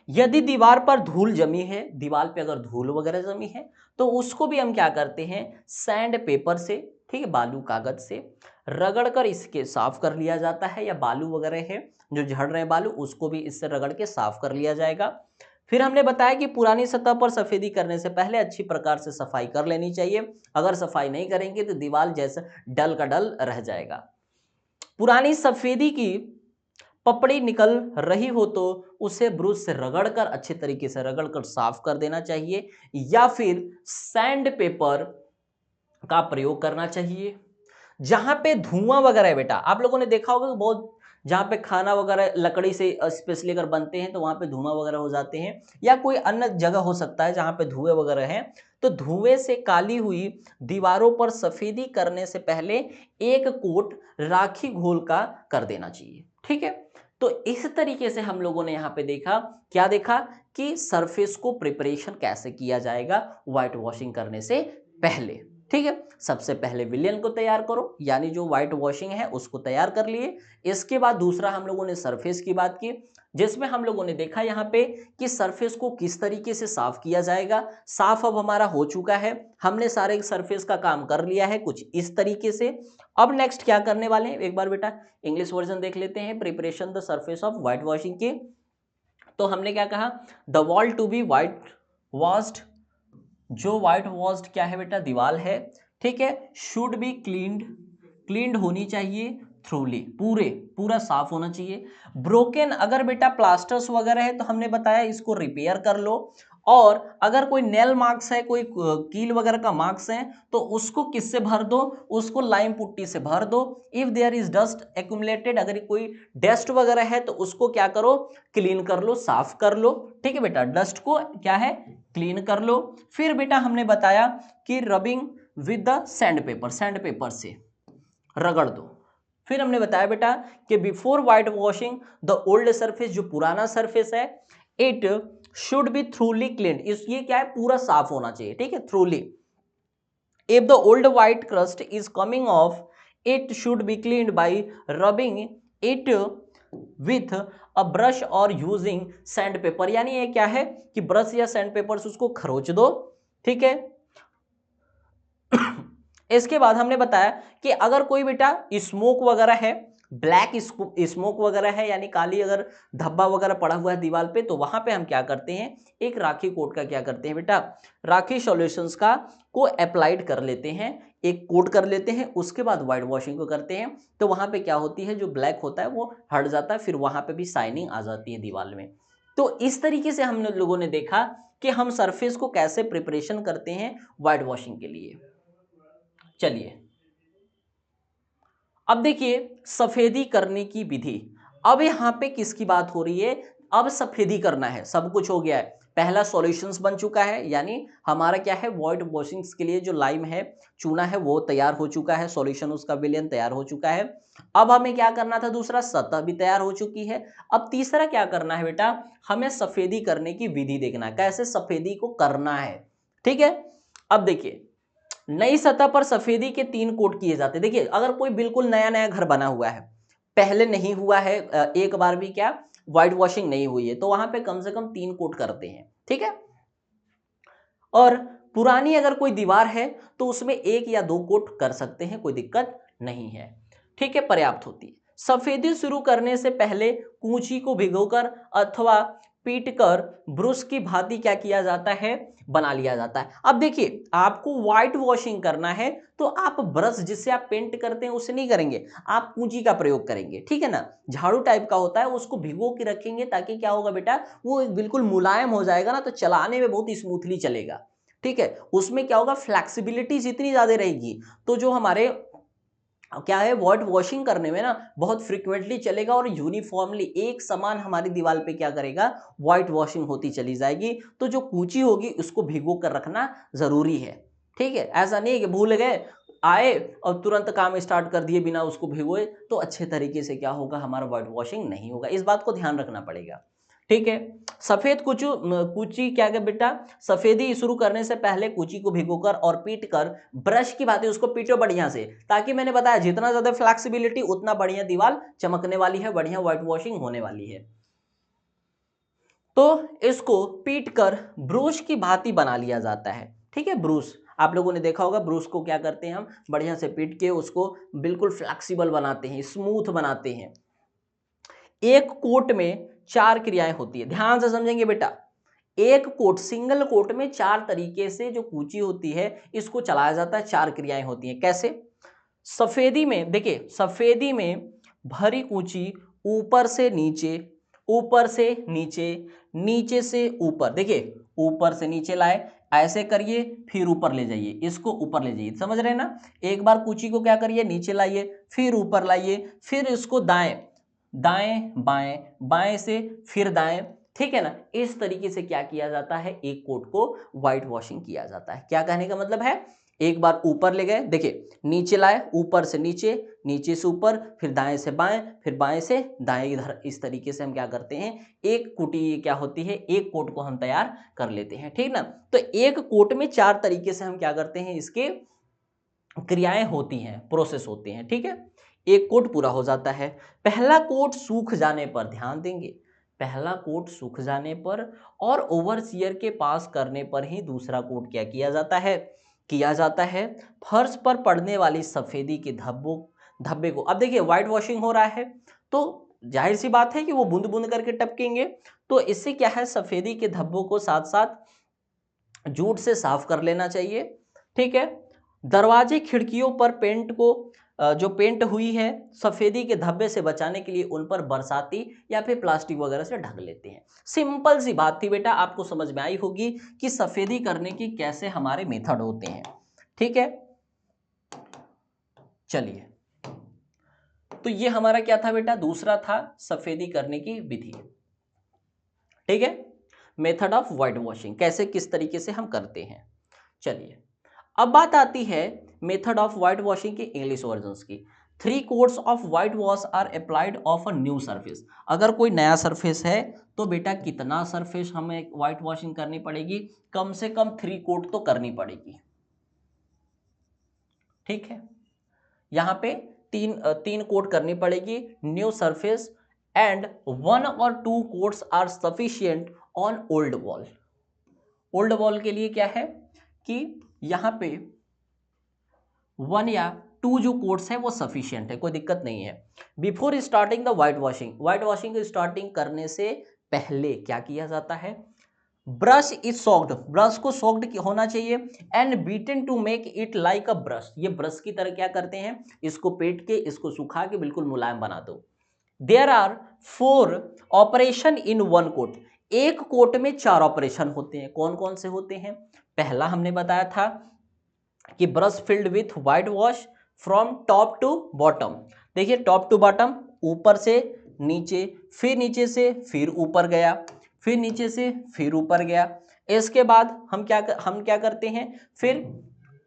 यदि दीवार पर धूल जमी है, दीवार पे अगर धूल वगैरह जमी है तो उसको भी हम क्या करते हैं, सैंड पेपर से, ठीक है, बालू कागज से रगड़ कर इसके साफ कर लिया जाता है, या बालू वगैरह है जो झड़ रहे हैं बालू, उसको भी इससे रगड़ के साफ कर लिया जाएगा। फिर हमने बताया कि पुरानी सतह पर सफेदी करने से पहले अच्छी प्रकार से सफाई कर लेनी चाहिए, अगर सफाई नहीं करेंगे तो दीवार जैसा डल का डल रह जाएगा। पुरानी सफेदी की पपड़ी निकल रही हो तो उसे ब्रश से रगड़कर अच्छे तरीके से रगड़कर साफ कर देना चाहिए, या फिर सैंड पेपर का प्रयोग करना चाहिए। जहां पे धुआं वगैरह है बेटा, आप लोगों ने देखा होगा कि बहुत जहां पे खाना वगैरह लकड़ी से स्पेशली अगर बनते हैं तो वहां पे धुआं वगैरह हो जाते हैं, या कोई अन्य जगह हो सकता है जहां पे धुएं वगैरह हैं, तो धुएं से काली हुई दीवारों पर सफेदी करने से पहले एक कोट राखी घोल का कर देना चाहिए, ठीक है। तो इस तरीके से हम लोगों ने यहाँ पे देखा, क्या देखा, कि सरफेस को प्रिपरेशन कैसे किया जाएगा व्हाइट वॉशिंग करने से पहले, ठीक है। सबसे पहले विलयन को तैयार करो, यानी जो व्हाइट वॉशिंग है उसको तैयार कर लिए। इसके बाद दूसरा हम लोगों ने सरफेस की बात की, जिसमें हम लोगों ने देखा यहाँ पे कि सरफेस को किस तरीके से साफ किया जाएगा। साफ अब हमारा हो चुका है, हमने सारे सरफेस का काम कर लिया है कुछ इस तरीके से। अब नेक्स्ट क्या करने वाले हैं, एक बार बेटा इंग्लिश वर्जन देख लेते हैं, preparation the surface of white washing की। तो हमने क्या कहा, the wall to be white washed, जो व्हाइट वॉश्ड क्या है बेटा, दीवार है, ठीक है, शुड बी क्लीन्ड, क्लीन्ड होनी चाहिए थ्रूली, पूरा साफ होना चाहिए। ब्रोकन अगर बेटा प्लास्टर्स वगैरह है तो हमने बताया इसको रिपेयर कर लो। और अगर कोई नेल मार्क्स है, कोई कील वगैरह का मार्क्स है तो उसको किससे भर दो, उसको लाइम पुट्टी से भर दो। If there is dust accumulated, अगर कोई डस्ट वगैरह है तो उसको क्या करो, क्लीन कर लो, साफ कर लो। ठीक है बेटा, डस्ट को क्या है, क्लीन कर लो। फिर बेटा हमने बताया कि rubbing with the sand paper से रगड़ दो। फिर हमने बताया बेटा कि before white washing the old surface, जो पुराना सरफेस है, इट शुड बी थ्रूली क्लीन, इस ये क्या है, पूरा साफ होना चाहिए। ठीक है, थ्रूली। If the old white crust is coming of, it should be cleaned bye rubbing it with a brush और यूजिंग सैंड पेपर, यानी ये क्या है कि ब्रश या सैंड पेपर से उसको खरोच दो। ठीक है। इसके बाद हमने बताया कि अगर कोई बेटा स्मोक वगैरह है, ब्लैक स्मोक वगैरह है, यानी काली अगर धब्बा वगैरह पड़ा हुआ है दीवार पे, तो वहां पे हम क्या करते हैं, एक राखी कोट का क्या करते हैं बेटा, राखी सॉल्यूशंस का को अप्लाइड कर लेते हैं, एक कोट कर लेते हैं, उसके बाद व्हाइट वॉशिंग को करते हैं। तो वहां पे क्या होती है, जो ब्लैक होता है वो हट जाता है, फिर वहां पे भी शाइनिंग आ जाती है दीवार में। तो इस तरीके से हम लोगों ने देखा कि हम सरफेस को कैसे प्रिपरेशन करते हैं व्हाइट वॉशिंग के लिए। चलिए अब देखिए सफेदी करने की विधि। अब यहां पे किसकी बात हो रही है, अब सफेदी करना है, सब कुछ हो गया है, पहला सॉल्यूशंस बन चुका है, यानी हमारा क्या है, व्हाइट वॉशिंग्स के लिए जो लाइम है, चूना है, वो तैयार हो चुका है, सॉल्यूशन उसका विलेन तैयार हो चुका है। अब हमें क्या करना था, दूसरा सतह भी तैयार हो चुकी है। अब तीसरा क्या करना है बेटा, हमें सफेदी करने की विधि देखना है, कैसे सफेदी को करना है। ठीक है। अब देखिए नई सतह पर सफेदी के 3 कोट किए जाते हैं। देखिए अगर कोई बिल्कुल नया नया घर बना हुआ है, पहले नहीं हुआ है, एक बार भी क्या व्हाइट वॉशिंग नहीं हुई है, तो वहां पे कम से कम 3 कोट करते हैं। ठीक है। और पुरानी अगर कोई दीवार है तो उसमें 1 या 2 कोट कर सकते हैं, कोई दिक्कत नहीं है। ठीक है, पर्याप्त होती है। सफेदी शुरू करने से पहले कूंची को भिगोकर अथवा पीटकर ब्रश की भांति क्या किया जाता है, बना लिया जाता है। अब देखिए आपको व्हाइट वॉशिंग करना है तो आप ब्रश जिससे आप पेंट करते हैं उससे नहीं करेंगे, आप कूंची का प्रयोग करेंगे। ठीक है ना, झाड़ू टाइप का होता है, उसको भिगो के रखेंगे ताकि क्या होगा बेटा, वो बिल्कुल मुलायम हो जाएगा ना, तो चलाने में बहुत स्मूथली चलेगा। ठीक है, उसमें क्या होगा, फ्लैक्सिबिलिटी जितनी ज्यादा रहेगी तो जो हमारे क्या है, व्हाइट वॉशिंग करने में ना बहुत फ्रिक्वेंटली चलेगा और यूनिफॉर्मली एक समान हमारी दीवार पे क्या करेगा, व्हाइट वॉशिंग होती चली जाएगी। तो जो कूची होगी उसको भिगो कर रखना जरूरी है। ठीक है, ऐसा नहीं है कि भूल गए, आए और तुरंत काम स्टार्ट कर दिए बिना उसको भिगोए, तो अच्छे तरीके से क्या होगा, हमारा व्हाइट वॉशिंग नहीं होगा। इस बात को ध्यान रखना पड़ेगा। ठीक है। सफेद कुची क्या है बेटा, सफेदी शुरू करने से पहले कुची को भिगोकर और पीट कर ब्रश की भांति उसको पीटो बढ़िया से, ताकि मैंने बताया जितना ज्यादा फ्लैक्सिबिलिटी उतना बढ़िया दीवार चमकने वाली है, बढ़िया व्हाइट वॉशिंग होने वाली है। तो इसको पीट कर ब्रूश की भांति बना लिया जाता है। ठीक है, ब्रूश आप लोगों ने देखा होगा, ब्रूश को क्या करते हैं हम, बढ़िया से पीट के उसको बिल्कुल फ्लैक्सिबल बनाते हैं, स्मूथ बनाते हैं। एक कोट में 4 क्रियाएं होती है, ध्यान से समझेंगे बेटा। एक कोट, सिंगल कोट में 4 तरीके से जो कूची होती है इसको चलाया जाता है, 4 क्रियाएं होती हैं। कैसे, सफेदी में देखिए, सफेदी में भरी कूची ऊपर से नीचे, ऊपर से नीचे, नीचे से ऊपर, देखिए ऊपर से नीचे लाए, ऐसे करिए, फिर ऊपर ले जाइए, इसको ऊपर ले जाइए, समझ रहे हैं ना। एक बार कूची को क्या करिए, नीचे लाइए, फिर ऊपर लाइए, फिर इसको दाएं, दाएं बाएं, बाएं से फिर दाएं। ठीक है ना, इस तरीके से क्या किया जाता है, एक कोट को व्हाइट वॉशिंग किया जाता है। क्या कहने का मतलब है, एक बार ऊपर ले गए, देखिए नीचे लाए, ऊपर से नीचे, नीचे से ऊपर, फिर दाएं से बाएं, फिर बाएं से दाएं, इधर इस तरीके से हम क्या करते हैं, एक कुटी क्या होती है, एक कोट को हम तैयार कर लेते हैं। ठीक ना, तो एक कोट में 4 तरीके से हम क्या करते हैं, इसके क्रियाएं होती हैं, प्रोसेस होते हैं। ठीक है, एक कोट पूरा हो जाता है। पहला कोट सूख जाने पर, ध्यान देंगे, पहला कोट सूख जाने पर और ओवरसीयर के पास करने पर ही दूसरा कोट क्या किया जाता है फर्श पर पड़ने वाली सफेदी के धब्बे को। अब देखिए व्हाइट वॉशिंग हो रहा है तो जाहिर सी बात है कि वो बूंद बूंद करके टपकेंगे, तो इससे क्या है, सफेदी के धब्बों को साथ साथ जूट से साफ कर लेना चाहिए। ठीक है, दरवाजे खिड़कियों पर पेंट को जो पेंट हुई है सफेदी के धब्बे से बचाने के लिए उन पर बरसाती या फिर प्लास्टिक वगैरह से ढक लेते हैं। सिंपल सी बात थी बेटा, आपको समझ में आई होगी कि सफेदी करने की कैसे हमारे मेथड होते हैं। ठीक है, चलिए, तो ये हमारा क्या था बेटा, दूसरा था सफेदी करने की विधि। ठीक है, मेथड ऑफ व्हाइट वॉशिंग, कैसे किस तरीके से हम करते हैं। चलिए, अब बात आती है मेथड ऑफ व्हाइट वॉशिंग की इंग्लिश वर्जन्स की। 3 coats of white wash are applied of a new surface. अगर कोई नया सरफेस है तो बेटा कितना सरफेस हमें व्हाइट वॉशिंग करनी पड़ेगी, कम से कम 3 कोट तो करनी पड़ेगी। ठीक है, यहां पे तीन कोट करनी पड़ेगी न्यू सरफेस, एंड 1 और 2 coats are sufficient on old wall. Old wall के लिए क्या है कि यहां पे 1 या 2 जो कोट्स है वो सफिशिएंट है, कोई दिक्कत नहीं है। Before starting the white washing, white washing की स्टार्टिंग करने से पहले क्या किया जाता है, ब्रश इज सॉक्ड, ब्रश को सॉक्ड होना चाहिए, and beaten to make it like a brush. ये ब्रश की तरह क्या करते हैं, इसको पेट के, इसको सुखा के बिल्कुल मुलायम बना दो। There are 4 operation in 1 coat. एक कोट में 4 ऑपरेशन होते हैं। कौन कौन से होते हैं, पहला हमने बताया था कि brush filled with white wash from top to bottom. देखिए टॉप टू बॉटम, ऊपर से नीचे, फिर नीचे से फिर ऊपर गया, फिर नीचे से फिर ऊपर गया। इसके बाद हम क्या करते हैं, फिर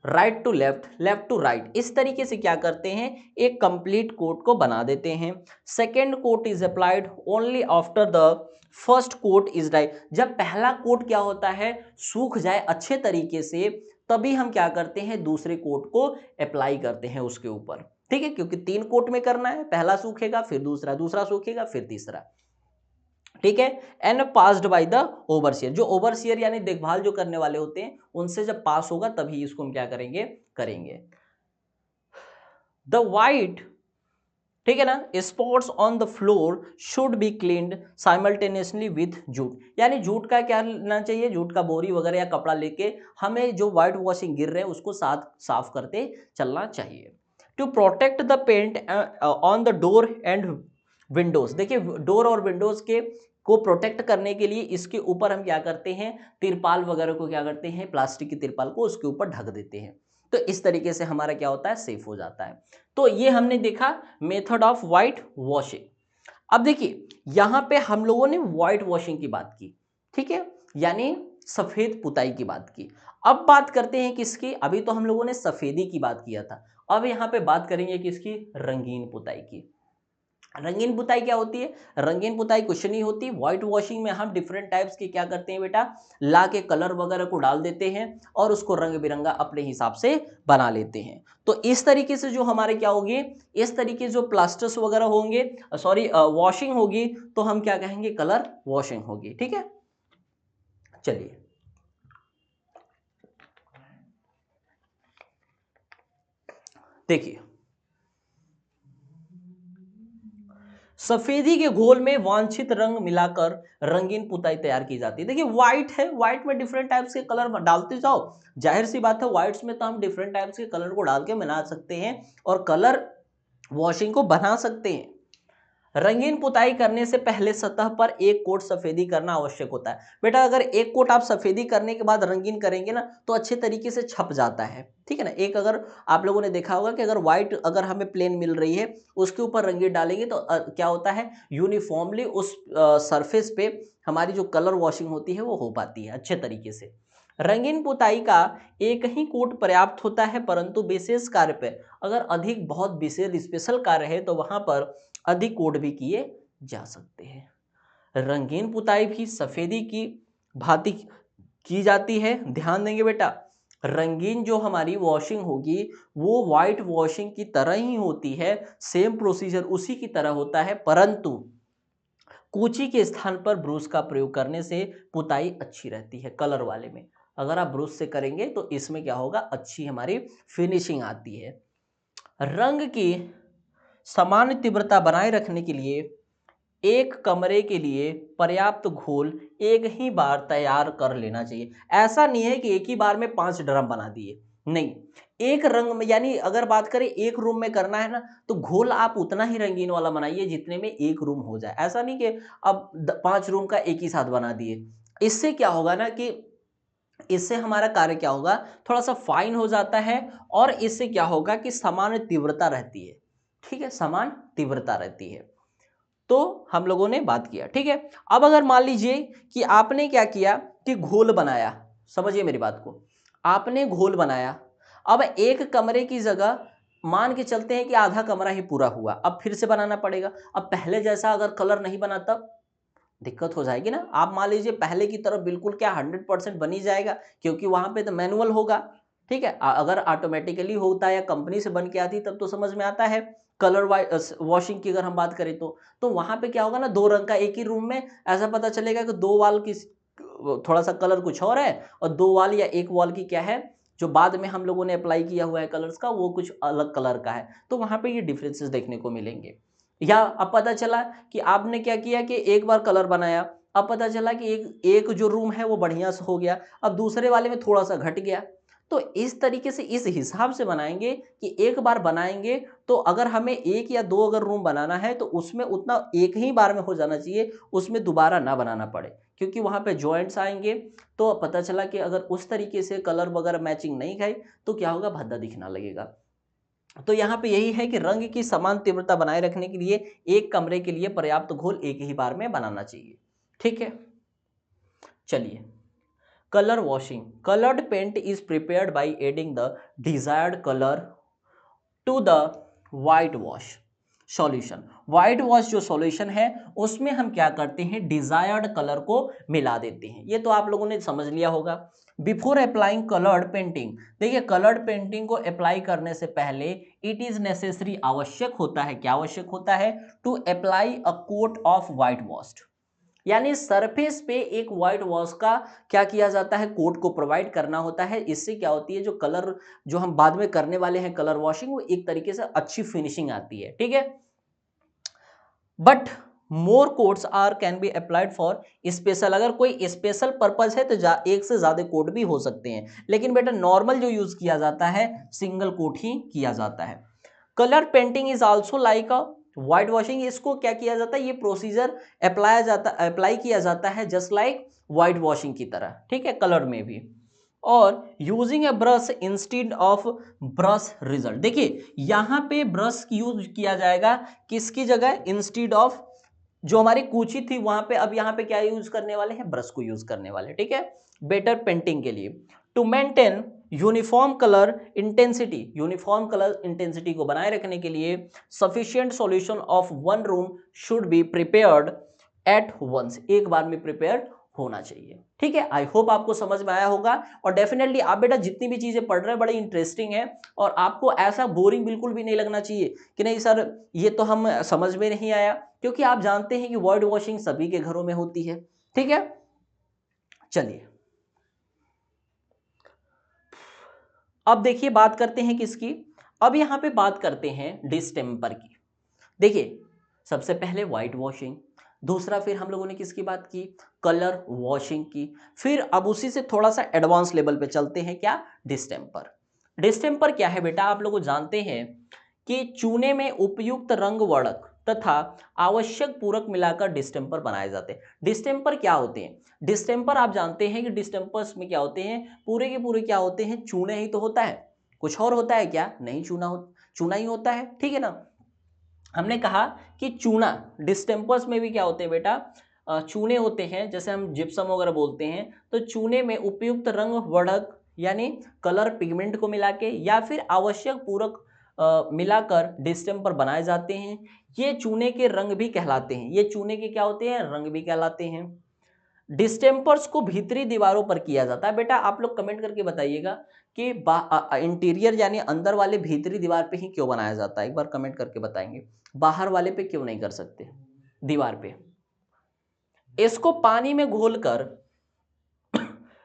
right to left, left to right, इस तरीके से क्या करते हैं, एक कंप्लीट कोट को बना देते हैं। Second coat is applied only after the first coat is dry. जब पहला कोट क्या होता है, सूख जाए अच्छे तरीके से, तभी हम क्या करते हैं, दूसरे कोट को अप्लाई करते हैं उसके ऊपर। ठीक है, क्योंकि 3 कोट में करना है, पहला सूखेगा फिर दूसरा, दूसरा सूखेगा फिर तीसरा। ठीक है, and passed by the overseer, जो ओवरसियर यानी देखभाल जो करने वाले होते हैं, उनसे जब पास होगा तभी इसको हम क्या करेंगे। द वाइट, ठीक है ना, spots on the floor should be cleaned simultaneously with jute. यानी जूट का क्या लेना चाहिए, जूट का बोरी वगैरह या कपड़ा लेके हमें जो व्हाइट वॉशिंग गिर रहे हैं उसको साफ करते चलना चाहिए। To protect the paint on the door and windows. देखिए डोर और विंडोज के को प्रोटेक्ट करने के लिए इसके ऊपर हम क्या करते हैं, तिरपाल वगैरह को क्या करते हैं, प्लास्टिक की तिरपाल को उसके ऊपर ढक देते हैं। तो इस तरीके से हमारा क्या होता है, सेफ हो जाता है। तो ये हमने देखा मेथड ऑफ व्हाइट वॉशिंग। अब देखिए यहां पे हम लोगों ने व्हाइट वॉशिंग की बात की, ठीक है, यानी सफेद पुताई की बात की। अब बात करते हैं किसकी, अभी तो हम लोगों ने सफेदी की बात किया था, अब यहां पे बात करेंगे किसकी, रंगीन पुताई की। रंगीन पुताई क्या होती है, रंगीन पुताई कुछ नहीं होती, व्हाइट वॉशिंग में हम डिफरेंट टाइप्स के क्या करते हैं बेटा, ला के कलर वगैरह को डाल देते हैं और उसको रंग बिरंगा अपने हिसाब से बना लेते हैं। तो इस तरीके से जो हमारे क्या होगी, इस तरीके से जो प्लास्टर्स वगैरह होंगे, सॉरी वॉशिंग होगी, तो हम क्या कहेंगे, कलर वॉशिंग होगी। ठीक है, चलिए देखिए, सफेदी के घोल में वांछित रंग मिलाकर रंगीन पुताई तैयार की जाती है। देखिए व्हाइट है, व्हाइट में डिफरेंट टाइप्स के कलर डालते जाओ, जाहिर सी बात है व्हाइट्स में तो हम डिफरेंट टाइप्स के कलर को डाल के मिला सकते हैं और कलर वॉशिंग को बना सकते हैं। रंगीन पुताई करने से पहले सतह पर एक कोट सफेदी करना आवश्यक होता है। बेटा अगर एक कोट आप सफेदी करने के बाद रंगीन करेंगे ना तो अच्छे तरीके से छप जाता है। ठीक है ना, एक अगर आप लोगों ने देखा होगा कि अगर व्हाइट अगर हमें प्लेन मिल रही है उसके ऊपर रंगीन डालेंगे तो क्या होता है, यूनिफॉर्मली उस सरफेस पे हमारी जो कलर वॉशिंग होती है वो हो पाती है अच्छे तरीके से। रंगीन पुताई का एक ही कोट पर्याप्त होता है, परंतु विशेष कार्य पे अगर अधिक बहुत विशेष स्पेशल कार्य है तो वहां पर अधिक कोट भी किए जा सकते हैं। रंगीन पुताई भी सफेदी की भांति की जाती है। ध्यान देंगे बेटा, रंगीन जो हमारी वॉशिंग होगी वो व्हाइट वॉशिंग की तरह ही होती है, सेम प्रोसीजर उसी की तरह होता है, परंतु कूची के स्थान पर ब्रश का प्रयोग करने से पुताई अच्छी रहती है। कलर वाले में अगर आप ब्रश से करेंगे तो इसमें क्या होगा, अच्छी हमारी फिनिशिंग आती है। रंग की समान तीव्रता बनाए रखने के लिए एक कमरे के लिए पर्याप्त घोल एक ही बार तैयार कर लेना चाहिए। ऐसा नहीं है कि एक ही बार में 5 ड्रम बना दिए, नहीं, एक रंग में, यानी अगर बात करें एक रूम में करना है ना, तो घोल आप उतना ही रंगीन वाला बनाइए जितने में एक रूम हो जाए। ऐसा नहीं कि अब 5 रूम का एक ही साथ बना दिए। इससे क्या होगा ना कि इससे हमारा कार्य क्या होगा, थोड़ा सा फाइन हो जाता है, और इससे क्या होगा कि समान तीव्रता रहती है। ठीक है, समान तीव्रता रहती है। तो हम लोगों ने बात किया, ठीक है। अब अगर मान लीजिए कि आपने क्या किया कि घोल बनाया, समझिए मेरी बात को, आपने घोल बनाया। अब एक कमरे की जगह मान के चलते हैं कि आधा कमरा ही पूरा हुआ, अब फिर से बनाना पड़ेगा। अब पहले जैसा अगर कलर नहीं बना तब दिक्कत हो जाएगी ना। आप मान लीजिए पहले की तरफ बिल्कुल क्या 100% बनी जाएगा, क्योंकि वहां पे तो मैनुअल होगा। ठीक है, अगर ऑटोमेटिकली होता है या कंपनी से बन के आती तब तो समझ में आता है। कलर वॉशिंग की अगर हम बात करें तो वहां पे क्या होगा ना, 2 रंग का एक ही रूम में ऐसा पता चलेगा कि 2 वाल की थोड़ा सा कलर कुछ और है, और 2 वाल या एक वॉल की क्या है, जो बाद में हम लोगों ने अप्लाई किया हुआ है कलर्स का, वो कुछ अलग कलर का है। तो वहां पे ये डिफरेंसेस देखने को मिलेंगे। या अब पता चला कि आपने क्या किया कि एक बार कलर बनाया, अब पता चला कि एक एक जो रूम है वो बढ़िया से हो गया, अब दूसरे वाले में थोड़ा सा घट गया। तो इस तरीके से इस हिसाब से बनाएंगे कि एक बार बनाएंगे तो अगर हमें एक या दो अगर रूम बनाना है तो उसमें उतना एक ही बार में हो जाना चाहिए, उसमें दोबारा ना बनाना पड़े, क्योंकि वहां पे जॉइंट्स आएंगे। तो पता चला कि अगर उस तरीके से कलर वगैरह मैचिंग नहीं गई तो क्या होगा, भद्दा दिखना लगेगा। तो यहाँ पे यही है कि रंग की समान तीव्रता बनाए रखने के लिए एक कमरे के लिए पर्याप्त घोल एक ही बार में बनाना चाहिए। ठीक है, चलिए। Colour washing, coloured paint is prepared by adding the desired colour to the white wash solution. White wash जो सॉल्यूशन है उसमें हम क्या करते हैं, डिजायर्ड कलर को मिला देते हैं। ये तो आप लोगों ने समझ लिया होगा। बिफोर अप्लाइंग कलर्ड पेंटिंग, देखिए कलर्ड पेंटिंग को अप्लाई करने से पहले इट इज नेसेसरी, आवश्यक होता है, क्या आवश्यक होता है, to apply a coat of white wash, यानी सरफेस पे एक व्हाइट वॉश का क्या किया जाता है, कोट को प्रोवाइड करना होता है। इससे क्या होती है, जो कलर जो हम बाद में करने वाले हैं कलर वॉशिंग, वो एक तरीके से अच्छी फिनिशिंग आती है। ठीक है, but more coats are can be applied for special, अगर कोई स्पेशल पर्पज है तो एक से ज्यादा कोट भी हो सकते हैं, लेकिन बेटा नॉर्मल जो यूज किया जाता है सिंगल कोट ही किया जाता है। Colour painting is also like a white washing, इसको क्या किया जाता है, ये प्रोसीजर अप्लाई किया जाता है जस्ट लाइक व्हाइट वॉशिंग की तरह। ठीक है, कलर में भी। और using A brush instead of brush result, देखिए यहां पे ब्रश यूज किया जाएगा किसकी जगह, इंस्टेड ऑफ जो हमारी कूची थी वहां पे, अब यहां पे क्या यूज करने वाले हैं, ब्रश को यूज करने वाले। ठीक है, बेटर पेंटिंग के लिए। To maintain uniform colour intensity, uniform colour intensity को बनाए रखने के लिए sufficient solution of one room should be prepared at once, एक बार में प्रिपेयर्ड होना चाहिए। ठीक है, आई होप आपको समझ में आया होगा। और डेफिनेटली आप बेटा जितनी भी चीजें पढ़ रहे हैं बड़ी इंटरेस्टिंग है, और आपको ऐसा बोरिंग बिल्कुल भी नहीं लगना चाहिए कि नहीं सर ये तो हम समझ में नहीं आया, क्योंकि आप जानते हैं कि व्हाइट वॉशिंग सभी के घरों में होती है। ठीक है, चलिए अब देखिए बात करते हैं किसकी, अब यहां पे बात करते हैं डिस्टेम्पर की। देखिए सबसे पहले व्हाइट वॉशिंग, दूसरा फिर हम लोगों ने किसकी बात की, कलर वॉशिंग की, फिर अब उसी से थोड़ा सा एडवांस लेवल पे चलते हैं, क्या, डिस्टेम्पर। डिस्टेम्पर क्या है बेटा, आप लोग जानते हैं कि चूने में उपयुक्त रंग वर्णक तथा आवश्यक पूरक मिलाकर डिस्टेम्पर बनाए जाते हैं। डिस्टेम्पर क्या होते हैं, डिस्टेम्पर आप जानते हैं कि डिस्टेम्पर्स में क्या होते हैं, पूरे के पूरे क्या होते हैं, चूने ही तो होता है, कुछ और होता है क्या, नहीं, चूना ही होता है। ठीक है ना, हमने कहा कि चूना, डिस्टेम्पर्स में भी क्या होते हैं बेटा, चूने होते हैं, जैसे हम जिप्सम वगैरह बोलते हैं, तो चूने में उपयुक्त रंग वर्णक यानी कलर पिगमेंट को मिला के या फिर आवश्यक पूरक मिलाकर डिस्टेम्पर बनाए जाते हैं। ये चूने के रंग भी कहलाते हैं, ये चूने के क्या होते हैं, रंग भी कहलाते हैं। डिस्टेम्पर्स को भीतरी दीवारों पर किया जाता है। बेटा आप लोग कमेंट करके बताइएगा कि इंटीरियर यानी अंदर वाले भीतरी दीवार पे ही क्यों बनाया जाता है, एक बार कमेंट करके बताएंगे, बाहर वाले पे क्यों नहीं कर सकते, दीवार पे। इसको पानी में घोलकर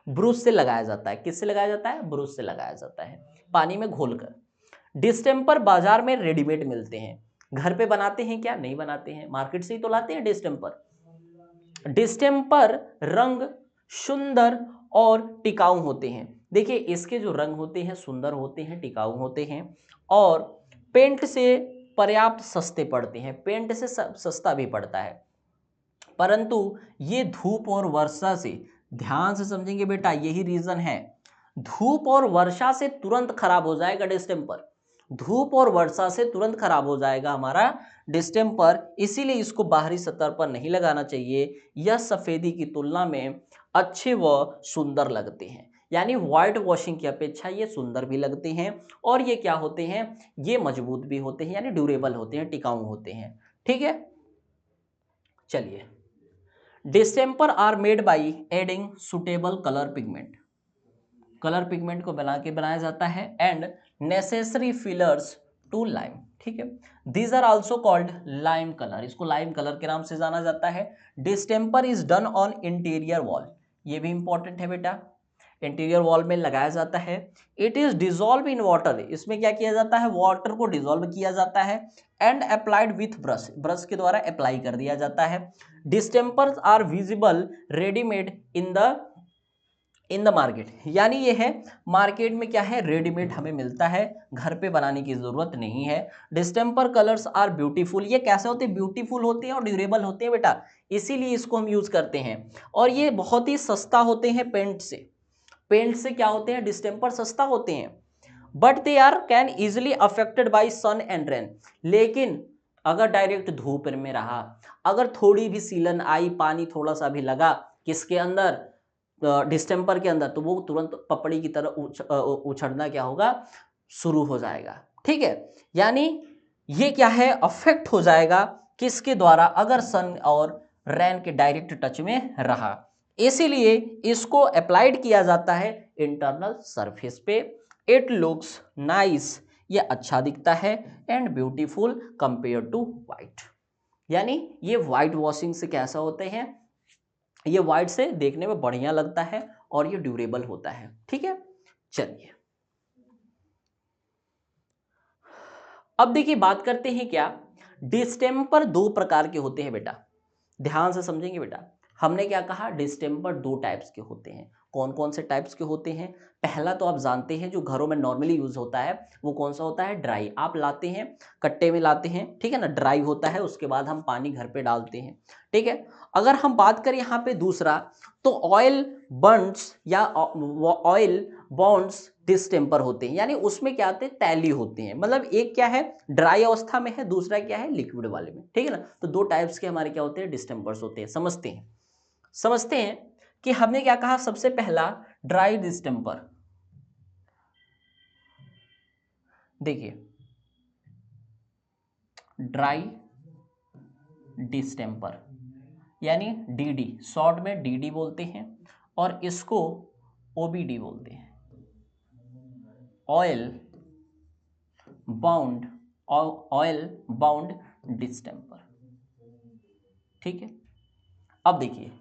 ब्रश से लगाया जाता है, किससे लगाया जाता है, ब्रश से लगाया जाता है, पानी में घोलकर। डिस्टेम्पर बाजार में रेडीमेड मिलते हैं, घर पे बनाते हैं क्या, नहीं बनाते हैं, मार्केट से ही तो लाते हैं डिस्टेम्पर। डिस्टेम्पर रंग सुंदर और टिकाऊ होते हैं, देखिए इसके जो रंग होते हैं सुंदर होते हैं, टिकाऊ होते हैं और पेंट से पर्याप्त सस्ते पड़ते हैं, पेंट से सस्ता भी पड़ता है। परंतु ये धूप और वर्षा से, ध्यान से समझेंगे बेटा, यही रीजन है, धूप और वर्षा से तुरंत खराब हो जाएगा डिस्टेंपर, धूप और वर्षा से तुरंत खराब हो जाएगा हमारा डिस्टेंपर, इसीलिए इसको बाहरी सतह पर नहीं लगाना चाहिए। यह सफेदी की तुलना में अच्छे व सुंदर लगते हैं, यानी व्हाइट वॉशिंग की अपेक्षा ये सुंदर भी लगते हैं और ये क्या होते हैं, ये मजबूत भी होते हैं, यानी ड्यूरेबल होते हैं, टिकाऊ होते हैं। ठीक है, चलिए, distemper are made by adding suitable colour pigment, colour pigment को बना के बनाया जाता है and necessary fillers to lime. ठीक है, these are also called lime colour, इसको लाइम कलर के नाम से जाना जाता है। Distemper is done on interior wall, ये भी इंपॉर्टेंट है बेटा, इंटीरियर वॉल में लगाया जाता है। It is dissolve in water, इसमें क्या किया जाता है, वाटर को डिजोल्व किया जाता है and applied with brush, brush के द्वारा अप्लाई कर दिया जाता है। Distempers are visible readymade in the market, यानी ये है मार्केट में क्या है, रेडीमेड हमें मिलता है, घर पे बनाने की जरूरत नहीं है। डिस्टेंपर कलर्स आर ब्यूटीफुल, ये कैसे होते हैं, ब्यूटीफुल होते हैं और ड्यूरेबल होते हैं बेटा, इसीलिए इसको हम यूज करते हैं। और ये बहुत ही सस्ता होते हैं पेंट से, पेंट से क्या होते हैं, डिस्टेंपर सस्ता होते हैं। But they are can easily affected by sun and rain, लेकिन अगर डायरेक्ट धूप में रहा, अगर थोड़ी भी सीलन आई, पानी थोड़ा सा भी लगा किसके अंदर, डिस्टेंपर के अंदर, तो वो तुरंत पपड़ी की तरह उछड़ना क्या होगा, शुरू हो जाएगा। ठीक है, यानी ये क्या है, अफेक्ट हो जाएगा किसके द्वारा, अगर सन और रैन के डायरेक्ट टच में रहा, इसीलिए इसको अप्लाइड किया जाता है इंटरनल सरफेस पे। इट लुक्स नाइस, ये अच्छा दिखता है, and beautiful compare to white, यानी ये वाइट वॉशिंग से कैसा होते हैं, ये वाइट से देखने में बढ़िया लगता है और ये ड्यूरेबल होता है। ठीक है, चलिए अब देखिए बात करते हैं क्या, डिस्टेंपर दो प्रकार के होते हैं बेटा, ध्यान से समझेंगे बेटा। हमने क्या कहा, डिस्टेंपर दो टाइप्स के होते हैं, कौन कौन से टाइप्स के होते हैं, पहला तो आप जानते हैं जो घरों में नॉर्मली यूज होता है वो कौन सा होता है, ड्राई, आप लाते हैं कट्टे में लाते हैं, ठीक है ना, ड्राई होता है, उसके बाद हम पानी घर पे डालते हैं। ठीक है, अगर हम बात करें यहाँ पे दूसरा, तो ऑयल बर्न्स या ऑयल बॉन्ड्स डिस्टेंपर होते हैं, यानी उसमें क्या होते हैं, तैली होते हैं, मतलब एक क्या है ड्राई अवस्था में है, दूसरा क्या है लिक्विड वाले में। ठीक है ना, तो दो टाइप्स के हमारे क्या होते हैं, डिस्टेंपर्स होते हैं। समझते हैं कि हमने क्या कहा, सबसे पहला ड्राई डिस्टेंपर, देखिए ड्राई डिस्टेंपर यानी डीडी, शॉर्ट में डीडी बोलते हैं और इसको ओबीडी बोलते हैं, oil bound, oil bound distemper. ठीक है, अब देखिए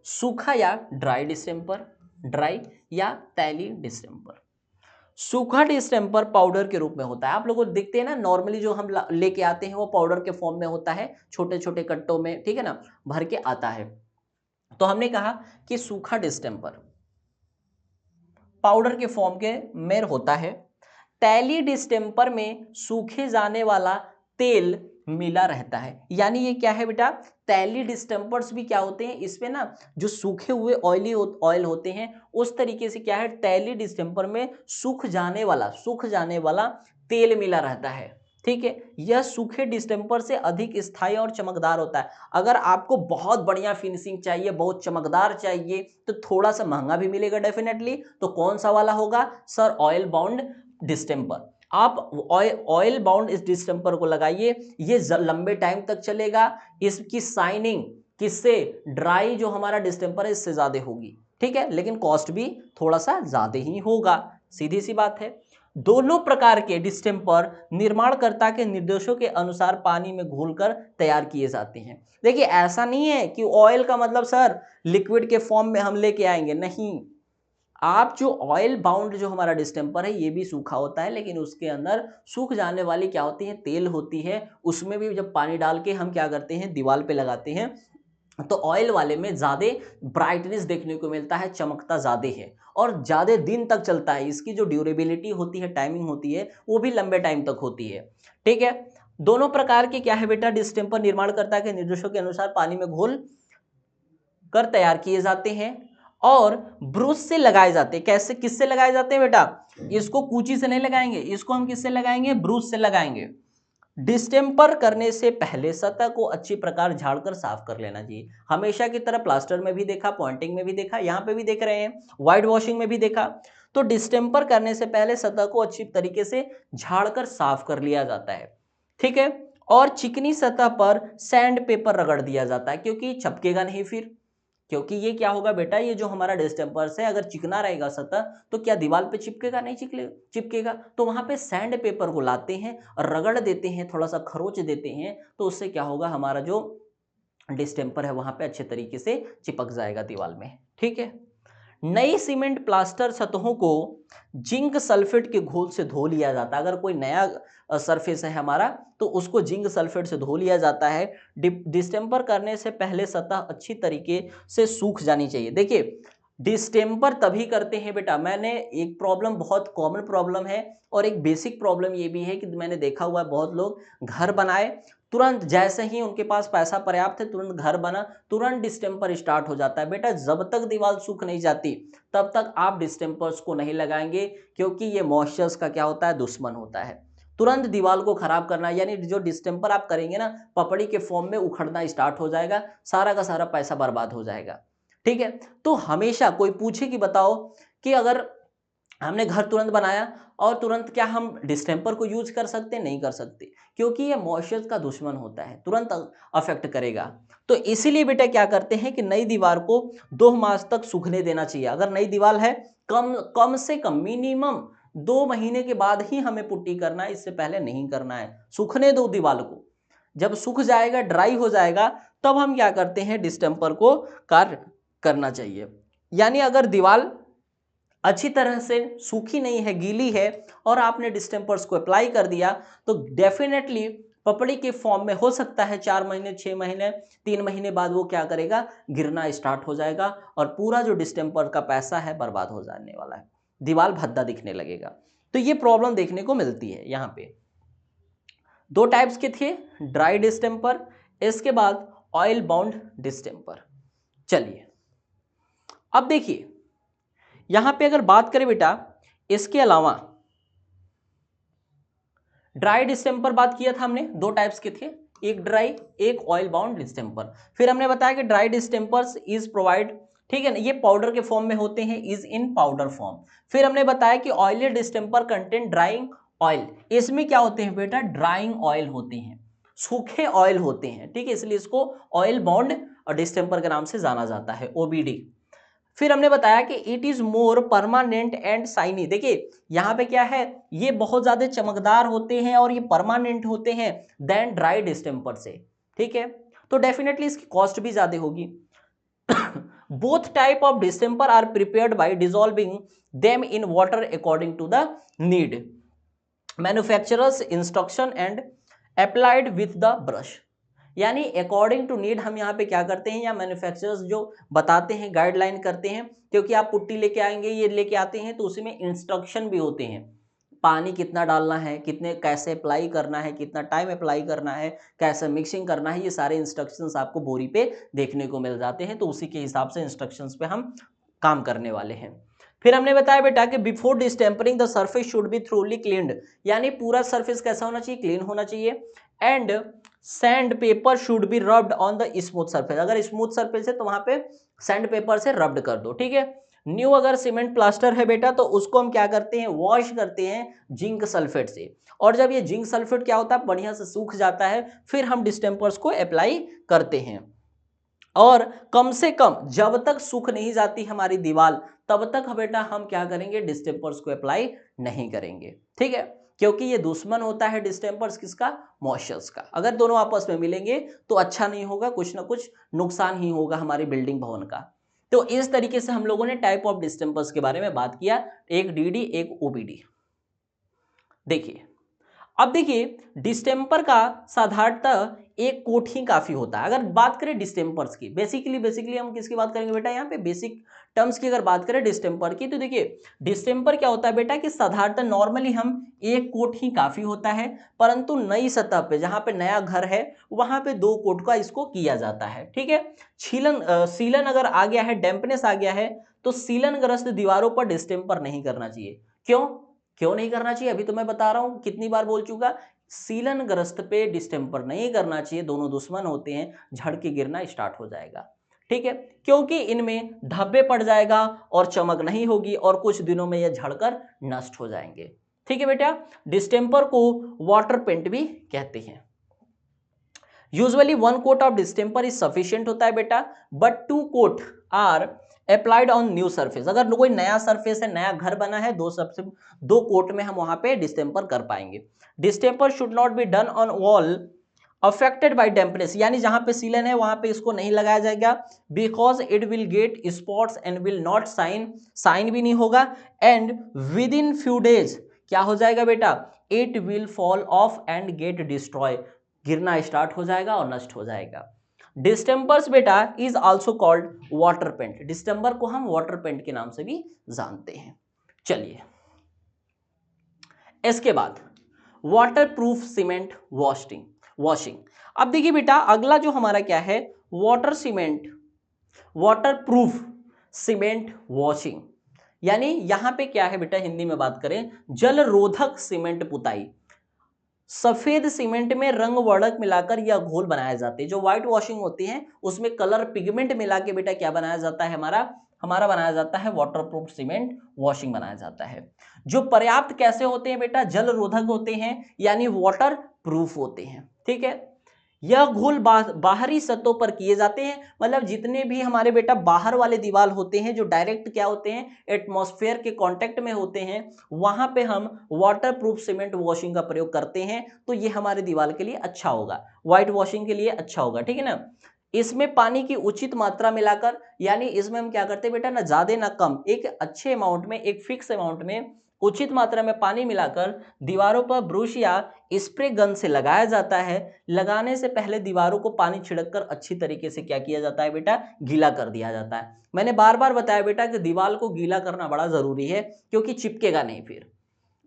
सूखा या ड्राई डिस्टेंपर, ड्राई या तैलीय डिस्टेंपर। सूखा डिस्टेंपर पाउडर के रूप में होता है, आप लोगों को देखते हैं ना, नॉर्मली जो हम लेके आते हैं वो पाउडर के फॉर्म में होता है, छोटे छोटे कट्टों में, ठीक है ना, भर के आता है। तो हमने कहा कि सूखा डिस्टेंपर पाउडर के फॉर्म के में होता है, तैलीय डिस्टेंपर में सूखे जाने वाला तेल मिला रहता है, यानी ये क्या है बेटा, तैलीय डिस्टेंपर्स भी क्या होते हैं, इसमें ना जो सूखे हुए ऑयल होते हैं, उस तरीके से क्या है, तैलीय डिस्टेंपर में सूख जाने वाला तेल मिला रहता है। ठीक है, यह सूखे डिस्टेंपर से अधिक स्थायी और चमकदार होता है। अगर आपको बहुत बढ़िया फिनिशिंग चाहिए, बहुत चमकदार चाहिए, तो थोड़ा सा महंगा भी मिलेगा डेफिनेटली, तो कौन सा वाला होगा सर, ऑयल बाउंड डिस्टेंपर। आप ऑयल बाउंड इस डिस्टेंपर को लगाइए, ये लंबे टाइम तक चलेगा, इसकी शाइनिंग किससे, ड्राई जो हमारा डिस्टेंपर है इससे ज्यादा होगी। ठीक है, लेकिन कॉस्ट भी थोड़ा सा ज्यादा ही होगा, सीधी सी बात है। दोनों प्रकार के डिस्टेंपर निर्माणकर्ता के निर्देशों के अनुसार पानी में घोलकर तैयार किए जाते हैं। देखिए ऐसा नहीं है कि ऑयल का मतलब सर लिक्विड के फॉर्म में हम लेके आएंगे, नहीं, आप जो ऑयल बाउंड जो हमारा डिस्टेंपर है ये भी सूखा होता है, लेकिन उसके अंदर सूख जाने वाली क्या होती है, तेल होती है, उसमें भी जब पानी डाल के हम क्या करते हैं, दीवार पे लगाते हैं, तो ऑयल वाले में ज़्यादा ब्राइटनेस देखने को मिलता है, चमकता ज़्यादा है और ज़्यादा दिन तक चलता है। इसकी जो ड्यूरेबिलिटी होती है, टाइमिंग होती है, वो भी लंबे टाइम तक होती है। ठीक है, दोनों प्रकार के क्या है बेटा, डिस्टेंपर निर्माण करता है निर्देशों के अनुसार पानी में घोल कर तैयार किए जाते हैं और ब्रश से लगाए जाते हैं। कैसे, किससे लगाए जाते हैं बेटा, इसको कूची से नहीं लगाएंगे, इसको हम किससे लगाएंगे, ब्रश से लगाएंगे। डिस्टेंपर करने से पहले सतह को अच्छी प्रकार झाड़कर साफ कर लेना चाहिए। हमेशा की तरह प्लास्टर में भी देखा, पॉइंटिंग में भी देखा, यहाँ पे भी देख रहे हैं, व्हाइट वॉशिंग में भी देखा। तो डिस्टेंपर करने से पहले सतह को अच्छी तरीके से झाड़कर साफ कर लिया जाता है। ठीक है, और चिकनी सतह पर सैंड पेपर रगड़ दिया जाता है, क्योंकि छपकेगा नहीं फिर। क्योंकि ये क्या होगा बेटा, ये जो हमारा डिस्टेंपर्स है अगर चिकना रहेगा सतह तो क्या दीवार पे चिपकेगा, नहीं चिपकेगा। तो वहां पे सैंड पेपर को लाते हैं और रगड़ देते हैं, थोड़ा सा खरोच देते हैं, तो उससे क्या होगा, हमारा जो डिस्टेंपर है वहां पे अच्छे तरीके से चिपक जाएगा दीवार में। ठीक है, नई सीमेंट प्लास्टर सतहों को जिंक सल्फेट के घोल से धो लिया जाता है। अगर कोई नया सरफेस है हमारा तो उसको जिंक सल्फेट से धो लिया जाता है। डिस्टेंपर करने से पहले सतह अच्छी तरीके से सूख जानी चाहिए। देखिए, डिस्टेंपर तभी करते हैं बेटा, मैंने एक प्रॉब्लम, बहुत कॉमन प्रॉब्लम है और एक बेसिक प्रॉब्लम ये भी है कि मैंने देखा हुआ है बहुत लोग घर बनाए, तुरंत जैसे ही उनके पास पैसा पर्याप्त है, तुरंत घर बना, तुरंत डिस्टेंपर स्टार्ट हो जाता है। बेटा जब तक दीवार सूख नहीं जाती तब तक आप डिस्टेंपर्स को नहीं लगाएंगे, क्योंकि ये मॉइस्चर्स का क्या होता है, दुश्मन होता है। तुरंत दीवार को खराब करना, यानी जो डिस्टेंपर आप करेंगे ना, पपड़ी के फॉर्म में उखड़ना स्टार्ट हो जाएगा, सारा का सारा पैसा बर्बाद हो जाएगा। ठीक है, तो हमेशा कोई पूछे कि बताओ कि अगर हमने घर तुरंत बनाया और तुरंत क्या हम डिस्टेंपर को यूज कर सकते हैं, नहीं कर सकते, क्योंकि ये मॉइस्चर का दुश्मन होता है, तुरंत अफेक्ट करेगा। तो इसीलिए बेटा क्या करते हैं कि नई दीवार को 2 मास तक सूखने देना चाहिए। अगर नई दीवार है, कम कम से कम मिनिमम 2 महीने के बाद ही हमें पुट्टी करना है, इससे पहले नहीं करना है। सूखने दो दीवार को, जब सूख जाएगा, ड्राई हो जाएगा, तब हम क्या करते हैं, डिस्टेंपर को कार्य करना चाहिए। यानी अगर दीवार अच्छी तरह से सूखी नहीं है, गीली है, और आपने डिस्टेंपर्स को अप्लाई कर दिया, तो डेफिनेटली पपड़ी के फॉर्म में हो सकता है 4 महीने, 6 महीने, 3 महीने बाद वो क्या करेगा, गिरना स्टार्ट हो जाएगा और पूरा जो डिस्टेंपर का पैसा है बर्बाद हो जाने वाला है, दीवार भद्दा दिखने लगेगा। तो ये प्रॉब्लम देखने को मिलती है। यहाँ पे 2 टाइप्स के थे, ड्राई डिस्टेंपर, इसके बाद ऑयल बाउंड डिस्टेंपर। चलिए अब देखिए, यहां पे अगर बात करें बेटा, इसके अलावा ड्राई डिस्टेंपर बात किया था हमने, 2 टाइप्स के थे, एक ड्राई, एक ऑयल बाउंड डिस्टेंपर। फिर हमने बताया कि ड्राई डिस्टेंपर्स इज प्रोवाइड, ठीक है ना, ये पाउडर के फॉर्म में होते हैं, इज इन पाउडर फॉर्म। फिर हमने बताया कि oily distemper content drawing oil, इसमें क्या होते हैं बेटा, ड्राइंग ऑयल होते हैं, सूखे ऑयल होते हैं। ठीक है, इसलिए इसको ऑयल बाउंड डिस्टेंपर के नाम से जाना जाता है, ओबीडी। फिर हमने बताया कि it is more permanent and shiny. देखिए यहां पे क्या है, ये बहुत ज्यादा चमकदार होते हैं और ये परमानेंट होते हैं देन ड्राई डिस्टेंपर से। ठीक है, तो डेफिनेटली इसकी कॉस्ट भी ज्यादा होगी। Both type of distemper are prepared by dissolving them in water according to the need, manufacturers instruction and applied with the brush. यानी अकॉर्डिंग टू नीड हम यहाँ पे क्या करते हैं, या मैन्युफैक्चरर्स जो बताते हैं, गाइडलाइन करते हैं, क्योंकि आप पुट्टी लेके आएंगे, ये लेके आते हैं, तो उसी में इंस्ट्रक्शन भी होते हैं, पानी कितना डालना है, कितने, कैसे अप्लाई करना है, कितना टाइम अप्लाई करना है, कैसे मिक्सिंग करना है, ये सारे इंस्ट्रक्शंस आपको बोरी पे देखने को मिल जाते हैं। तो उसी के हिसाब से इंस्ट्रक्शंस पे हम काम करने वाले हैं। फिर हमने बताया बेटा कि before distempering the surface should be thoroughly cleaned, यानी पूरा सरफेस कैसा होना चाहिए, क्लीन होना चाहिए। And sand paper should be rubbed on the smooth surface, अगर स्मूथ सरफेस है तो वहां पे सैंड पेपर से रब्ड कर दो। ठीक है, न्यू अगर सीमेंट प्लास्टर है बेटा तो उसको हम क्या करते हैं, वॉश करते हैं जिंक सल्फेट से, और जब ये जिंक सल्फेट क्या होता है, बढ़िया से सूख जाता है, फिर हम डिस्टेंपर्स को अप्लाई करते हैं। और कम से कम जब तक सूख नहीं जाती हमारी दीवार, तब तक बेटा हम क्या करेंगे, डिस्टेंपर्स को अप्लाई नहीं करेंगे। ठीक है, क्योंकि ये दुश्मन होता है डिस्टेंपर्स किसका, मॉइस्चर्स का। अगर दोनों आपस में मिलेंगे तो अच्छा नहीं होगा, कुछ ना कुछ नुकसान ही होगा हमारी बिल्डिंग भवन का। तो इस तरीके से हम लोगों ने टाइप ऑफ डिस्टेंपर्स के बारे में बात किया, एक डीडी, एक ओबीडी। देखिए अब देखिए, डिस्टेंपर का साधारणतः एक कोट ही काफी होता है। अगर बात करें डिस्टेंपर्स की, बेसिकली हम किसकी बात करेंगे बेटा, यहाँ पे बेसिक टर्म्स की अगर बात करें डिस्टेंपर की, तो देखिए डिस्टेंपर क्या होता है बेटा कि साधारणतः नॉर्मली हम एक कोट ही काफी होता है, परंतु नई सतह पे जहां पे नया घर है वहां पे 2 कोट का इसको किया जाता है। ठीक है, सीलन अगर आ गया है, डैम्पनेस आ गया है, तो सीलनग्रस्त दीवारों पर डिस्टेंपर नहीं करना चाहिए। क्यों नहीं करना चाहिए, अभी तो मैं बता रहा हूं, कितनी बार बोल चुका, सीलनग्रस्त पे डिस्टेंपर नहीं करना चाहिए, दोनों दुश्मन होते हैं, झड़ के गिरना स्टार्ट हो जाएगा। ठीक है, क्योंकि इनमें धब्बे पड़ जाएगा और चमक नहीं होगी और कुछ दिनों में यह झड़कर नष्ट हो जाएंगे। ठीक है बेटा, डिस्टेंपर को वाटर पेंट भी कहते हैं। Usually 1 coat of distemper is sufficient होता है बेटा, but 2 coat are applied on new surface. अगर कोई नया सरफेस है, नया घर बना है, 2 कोट में हम वहां पे डिस्टेंपर कर पाएंगे। Distemper should not be done on wall affected by dampness, यानी जहां पे सीलन है वहां पे इसको नहीं लगाया जाएगा, because it will get spots and will not shine भी नहीं होगा, and within few days क्या हो जाएगा बेटा, it will fall off and get destroy, गिरना स्टार्ट हो जाएगा और नष्ट हो जाएगा। डिस्टेंपर्स बेटा is also called water paint, distemper को हम वाटर पेंट के नाम से भी जानते हैं। चलिए इसके बाद वाटर प्रूफ सीमेंट वॉशिंग। अब देखिए बेटा अगला जो हमारा क्या है, वाटर प्रूफ सीमेंट वॉशिंग, यानी यहां पे क्या है बेटा, हिंदी में बात करें, जल रोधक सीमेंट पुताई। सफेद सीमेंट में रंग वर्णक मिलाकर यह घोल बनाए जाते हैं। जो व्हाइट वॉशिंग होती है उसमें कलर पिगमेंट मिला के बेटा क्या बनाया जाता है, हमारा बनाया जाता है वाटरप्रूफ सीमेंट वॉशिंग बनाया जाता है। जो पर्याप्त कैसे होते हैं बेटा, जल रोधक होते हैं, यानी वाटर प्रूफ होते हैं। ठीक है, यह घोल बाहरी सतहों पर किए जाते हैं, मतलब जितने भी हमारे बेटा बाहर वाले दीवार होते हैं जो डायरेक्ट क्या होते हैं, एटमॉस्फेयर के कांटेक्ट में होते हैं, वहां पे हम वाटरप्रूफ सीमेंट वॉशिंग का प्रयोग करते हैं, तो ये हमारे दीवार के लिए अच्छा होगा, व्हाइट वॉशिंग के लिए अच्छा होगा। ठीक है ना, इसमें पानी की उचित मात्रा मिलाकर, यानी इसमें हम क्या करते हैं बेटा, ना ज्यादा ना कम, एक अच्छे अमाउंट में, एक फिक्स अमाउंट में उचित मात्रा में पानी मिलाकर दीवारों पर ब्रश या स्प्रे गन से लगाया जाता है। लगाने से पहले दीवारों को पानी छिड़ककर अच्छी तरीके से क्या किया जाता है बेटा, गीला कर दिया जाता है। मैंने बार बार बताया बेटा कि दीवार को गीला करना बड़ा जरूरी है, क्योंकि चिपकेगा नहीं फिर।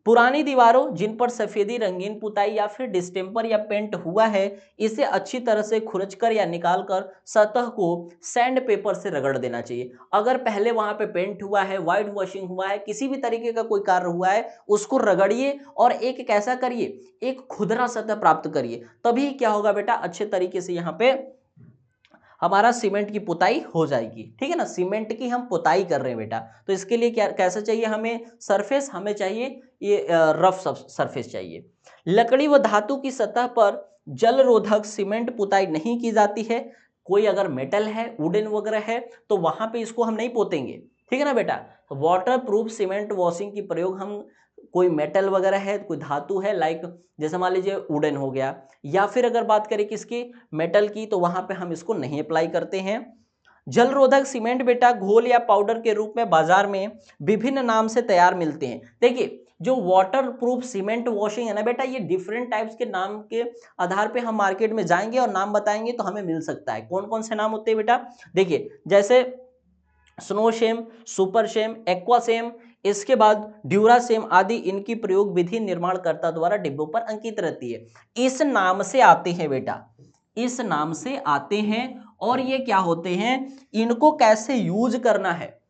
पुरानी दीवारों जिन पर सफेदी, रंगीन पुताई या फिर डिस्टेंपर या पेंट हुआ है, इसे अच्छी तरह से खुरचकर या निकालकर सतह को सैंड पेपर से रगड़ देना चाहिए। अगर पहले वहां पे पेंट हुआ है, व्हाइट वॉशिंग हुआ है, किसी भी तरीके का कोई कार्य हुआ है, उसको रगड़िए और एक कैसा करिए, एक खुदरा सतह प्राप्त करिए, तभी क्या होगा बेटा, अच्छे तरीके से यहाँ पे हमारा सीमेंट की पुताई हो जाएगी। ठीक है ना, सीमेंट की हम पुताई कर रहे हैं बेटा, तो इसके लिए क्या कैसा चाहिए हमें सरफेस, हमें चाहिए ये रफ सरफेस चाहिए। लकड़ी व धातु की सतह पर जल रोधक सीमेंट पुताई नहीं की जाती है। कोई अगर मेटल है, वुडन वगैरह है, तो वहां पे इसको हम नहीं पोतेंगे। ठीक है ना बेटा, तो वाटर प्रूफ सीमेंट वॉशिंग की प्रयोग हम, कोई मेटल वगैरह है, कोई धातु है, लाइक जैसे मान लीजिए वुडन हो गया, या फिर अगर बात करें किसकी, मेटल की, तो वहां पे हम इसको नहीं अप्लाई करते हैं। जल रोधक सीमेंट बेटा घोल या पाउडर के रूप में बाजार में विभिन्न नाम से तैयार मिलते हैं। देखिए जो वाटर प्रूफ सीमेंट वॉशिंग है ना बेटा, ये डिफरेंट टाइप्स के नाम के आधार पे हम मार्केट में जाएंगे और नाम बताएंगे तो हमें मिल सकता है। कौन कौन से नाम होते हैं बेटा, देखिए जैसे स्नोशेम, सुपरशेम, एक्वासेम, इसके बाद ड्यूरासेम आदि, इनकी प्रयोग विधि निर्माणकर्ता द्वारा डिब्बों पर अंकित रहती है। इस नाम से आते हैं बेटा, इस नाम से आते हैं, और ये क्या होते हैं, इनको कैसे यूज करना है,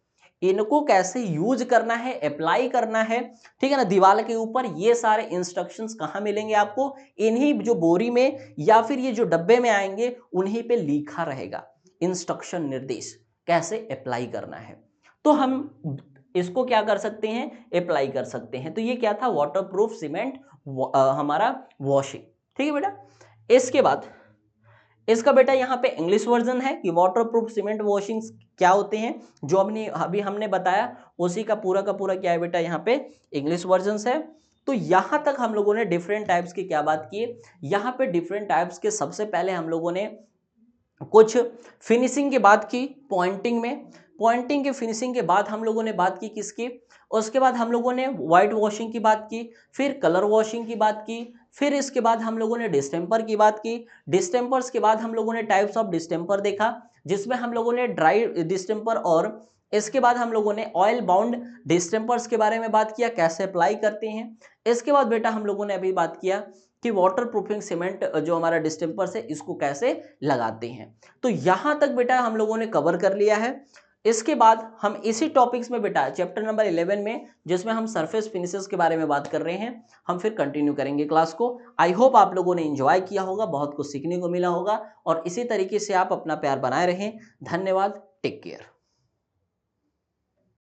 इनको कैसे यूज करना है, अप्लाई करना है, ठीक है ना, दीवार के ऊपर, ये सारे इंस्ट्रक्शंस कहां मिलेंगे आपको, इन्हीं जो बोरी में या फिर ये जो डब्बे में आएंगे उन्हीं पे लिखा रहेगा इंस्ट्रक्शन, निर्देश कैसे अप्लाई करना है। तो हम इसको क्या कर सकते हैं, अप्लाई कर सकते हैं। तो ये क्या था, वाटरप्रूफ सीमेंट हमारा वॉशिंग। ठीक है बेटा, इसके बाद इसका बेटा यहाँ पे इंग्लिश वर्जन है कि वाटरप्रूफ सीमेंट वॉशिंग क्या होते हैं, जो अभी हमने बताया उसी का पूरा क्या है बेटा, यहाँ पे इंग्लिश वर्जन है। तो यहां तक हम लोगों ने डिफरेंट टाइप्स की क्या बात की, यहाँ पे डिफरेंट टाइप्स के सबसे पहले हम लोगों ने कुछ फिनिशिंग की बात की, पॉइंटिंग के फिनिशिंग के बाद हम लोगों ने बात की किसकी, उसके बाद हम लोगों ने व्हाइट वॉशिंग की बात की, फिर कलर वॉशिंग की बात की, फिर इसके बाद हम लोगों ने डिस्टेम्पर की बात की। डिस्टेम्पर्स के बाद हम लोगों ने टाइप्स ऑफ डिस्टेम्पर देखा, जिसमें हम लोगों ने ड्राई डिस्टेम्पर और इसके बाद हम लोगों ने ऑयल बाउंड डिस्टेम्पर्स के बारे में बात किया, कैसे अप्लाई करते हैं। इसके बाद बेटा हम लोगों ने अभी बात किया कि वाटर प्रूफिंग सीमेंट जो हमारा डिस्टेम्पर्स है इसको कैसे लगाते हैं। तो यहां तक बेटा हम लोगों ने कवर कर लिया है। इसके बाद हम इसी टॉपिक्स में बेटा चैप्टर नंबर 11 में, जिसमें हम सरफेस फिनिशेस के बारे में बात कर रहे हैं, हम फिर कंटिन्यू करेंगे क्लास को। आई होप आप लोगों ने एंजॉय किया होगा, बहुत कुछ सीखने को मिला होगा, और इसी तरीके से आप अपना प्यार बनाए रहें। धन्यवाद, टेक केयर।